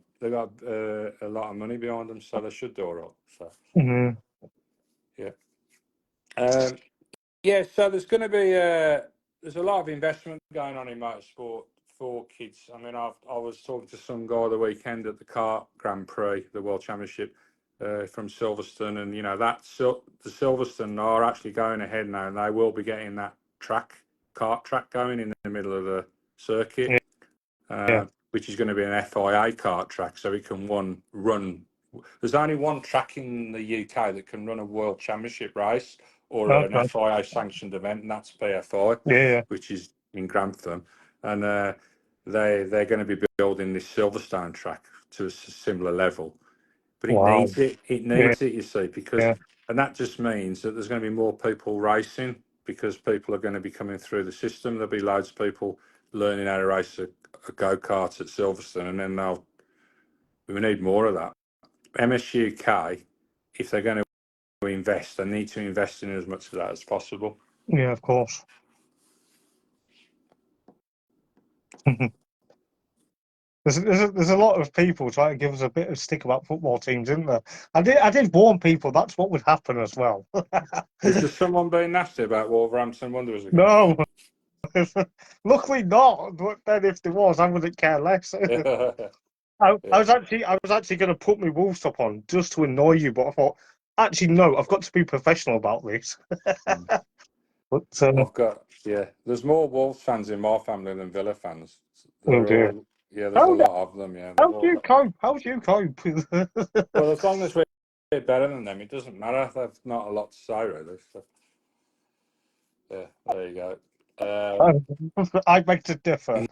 a lot of money behind them, so they should do all right. So
Mm-hmm.
yeah, yeah. So there's going to be there's a lot of investment going on in motorsport for kids. I mean, I was talking to some guy the weekend at the Kart Grand Prix, the World Championship from Silverstone, and the Silverstone are actually going ahead now, and they will be getting that kart track going in the middle of the circuit.
Yeah.
Which is going to be an FIA kart track, so it can run. There's only one track in the UK that can run a World Championship race or an
Okay.
FIA sanctioned event, and that's PFI,
Yeah.
which is in Grantham, and they're going to be building this Silverstone track to a similar level. But it
Wow.
needs it. It
Yeah.
needs it, you see, because and that just means that there's going to be more people racing because people are going to be coming through the system. There'll be loads of people learning how to race a go-kart at Silverstone, and then we need more of that. MSUK, if they're going to invest, they need to invest in as much of that as possible.
Yeah, of course. There's a lot of people trying to give us a bit of stick about football teams, isn't there? I did warn people that's what would happen as well.
Is there someone being nasty about Wolverhampton Wanderers again?
No, luckily not. But then if there was, I wouldn't care less. I was actually going to put my Wolves top on just to annoy you, but I thought, actually no, I've got to be professional about this. But
there's more Wolves fans in my family than Villa fans.
oh
They're
dear.
all, there's a
How
lot of them. Yeah,
how do you cope? How do you cope?
well, as long as we're better than them, it doesn't matter. That's not a lot to say, really. So, yeah, there you go.
I beg to differ.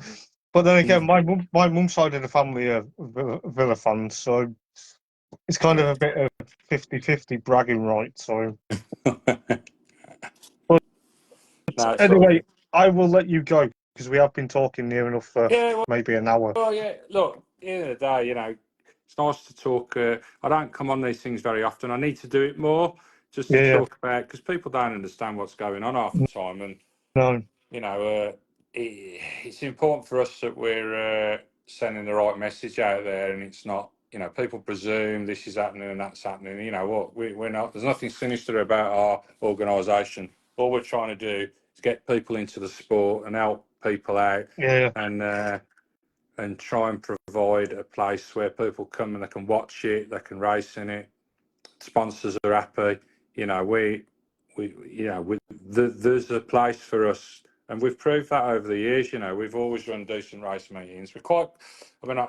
But then again, my mum's side of the family are Villa fans, so it's kind of a bit of 50-50 bragging rights. So, but
No, it's all
anyway,
good.
I will let you go because we have been talking near enough for
Yeah,
maybe an hour.
well, yeah. Look, at the end of the day, it's nice to talk. I don't come on these things very often. I need to do it more just to
Yeah,
talk about because people don't understand what's going on half the time, and
no,
it's important for us that we're sending the right message out there, and it's not. People presume this is happening and that's happening. You know what? We're not. There's nothing sinister about our organisation. All we're trying to do is get people into the sport and help people out,
yeah,
and try and provide a place where people come and they can watch it, they can race in it. Sponsors are happy. There's a place for us, and we've proved that over the years. We've always run decent race meetings. We're quite. I mean,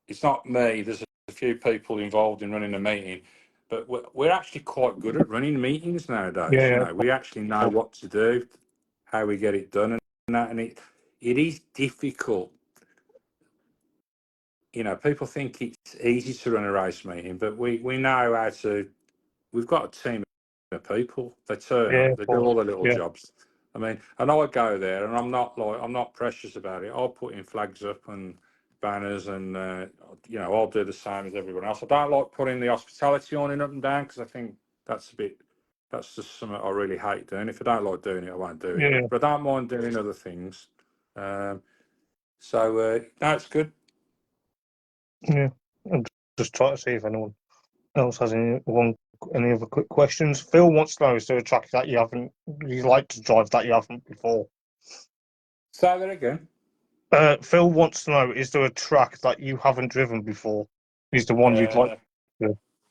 it's not me. There's a few people involved in running a meeting, but we're actually quite good at running meetings nowadays.
yeah,
We actually know what to do, how we get it done, and that. And it is difficult. People think it's easy to run a race meeting, but we know how to. We've got a team of people. They turn
yeah,
up.
of
They do
course.
all the little
Yeah,
jobs. I mean, and I go there, and I'm not precious about it. I'll put in flags up and banners, and I'll do the same as everyone else. I don't like putting the hospitality on and up and down because I think that's just something I really hate doing. If I don't like doing it, I won't do it.
yeah,
But I don't mind doing other things. No, it's good.
yeah. I'm just trying to see if anyone else has any other quick questions. Phil wants to know: is there a track that you like to drive that you haven't before?
Say that again.
Phil wants to know: is there a track that you haven't driven before? Is the one you'd like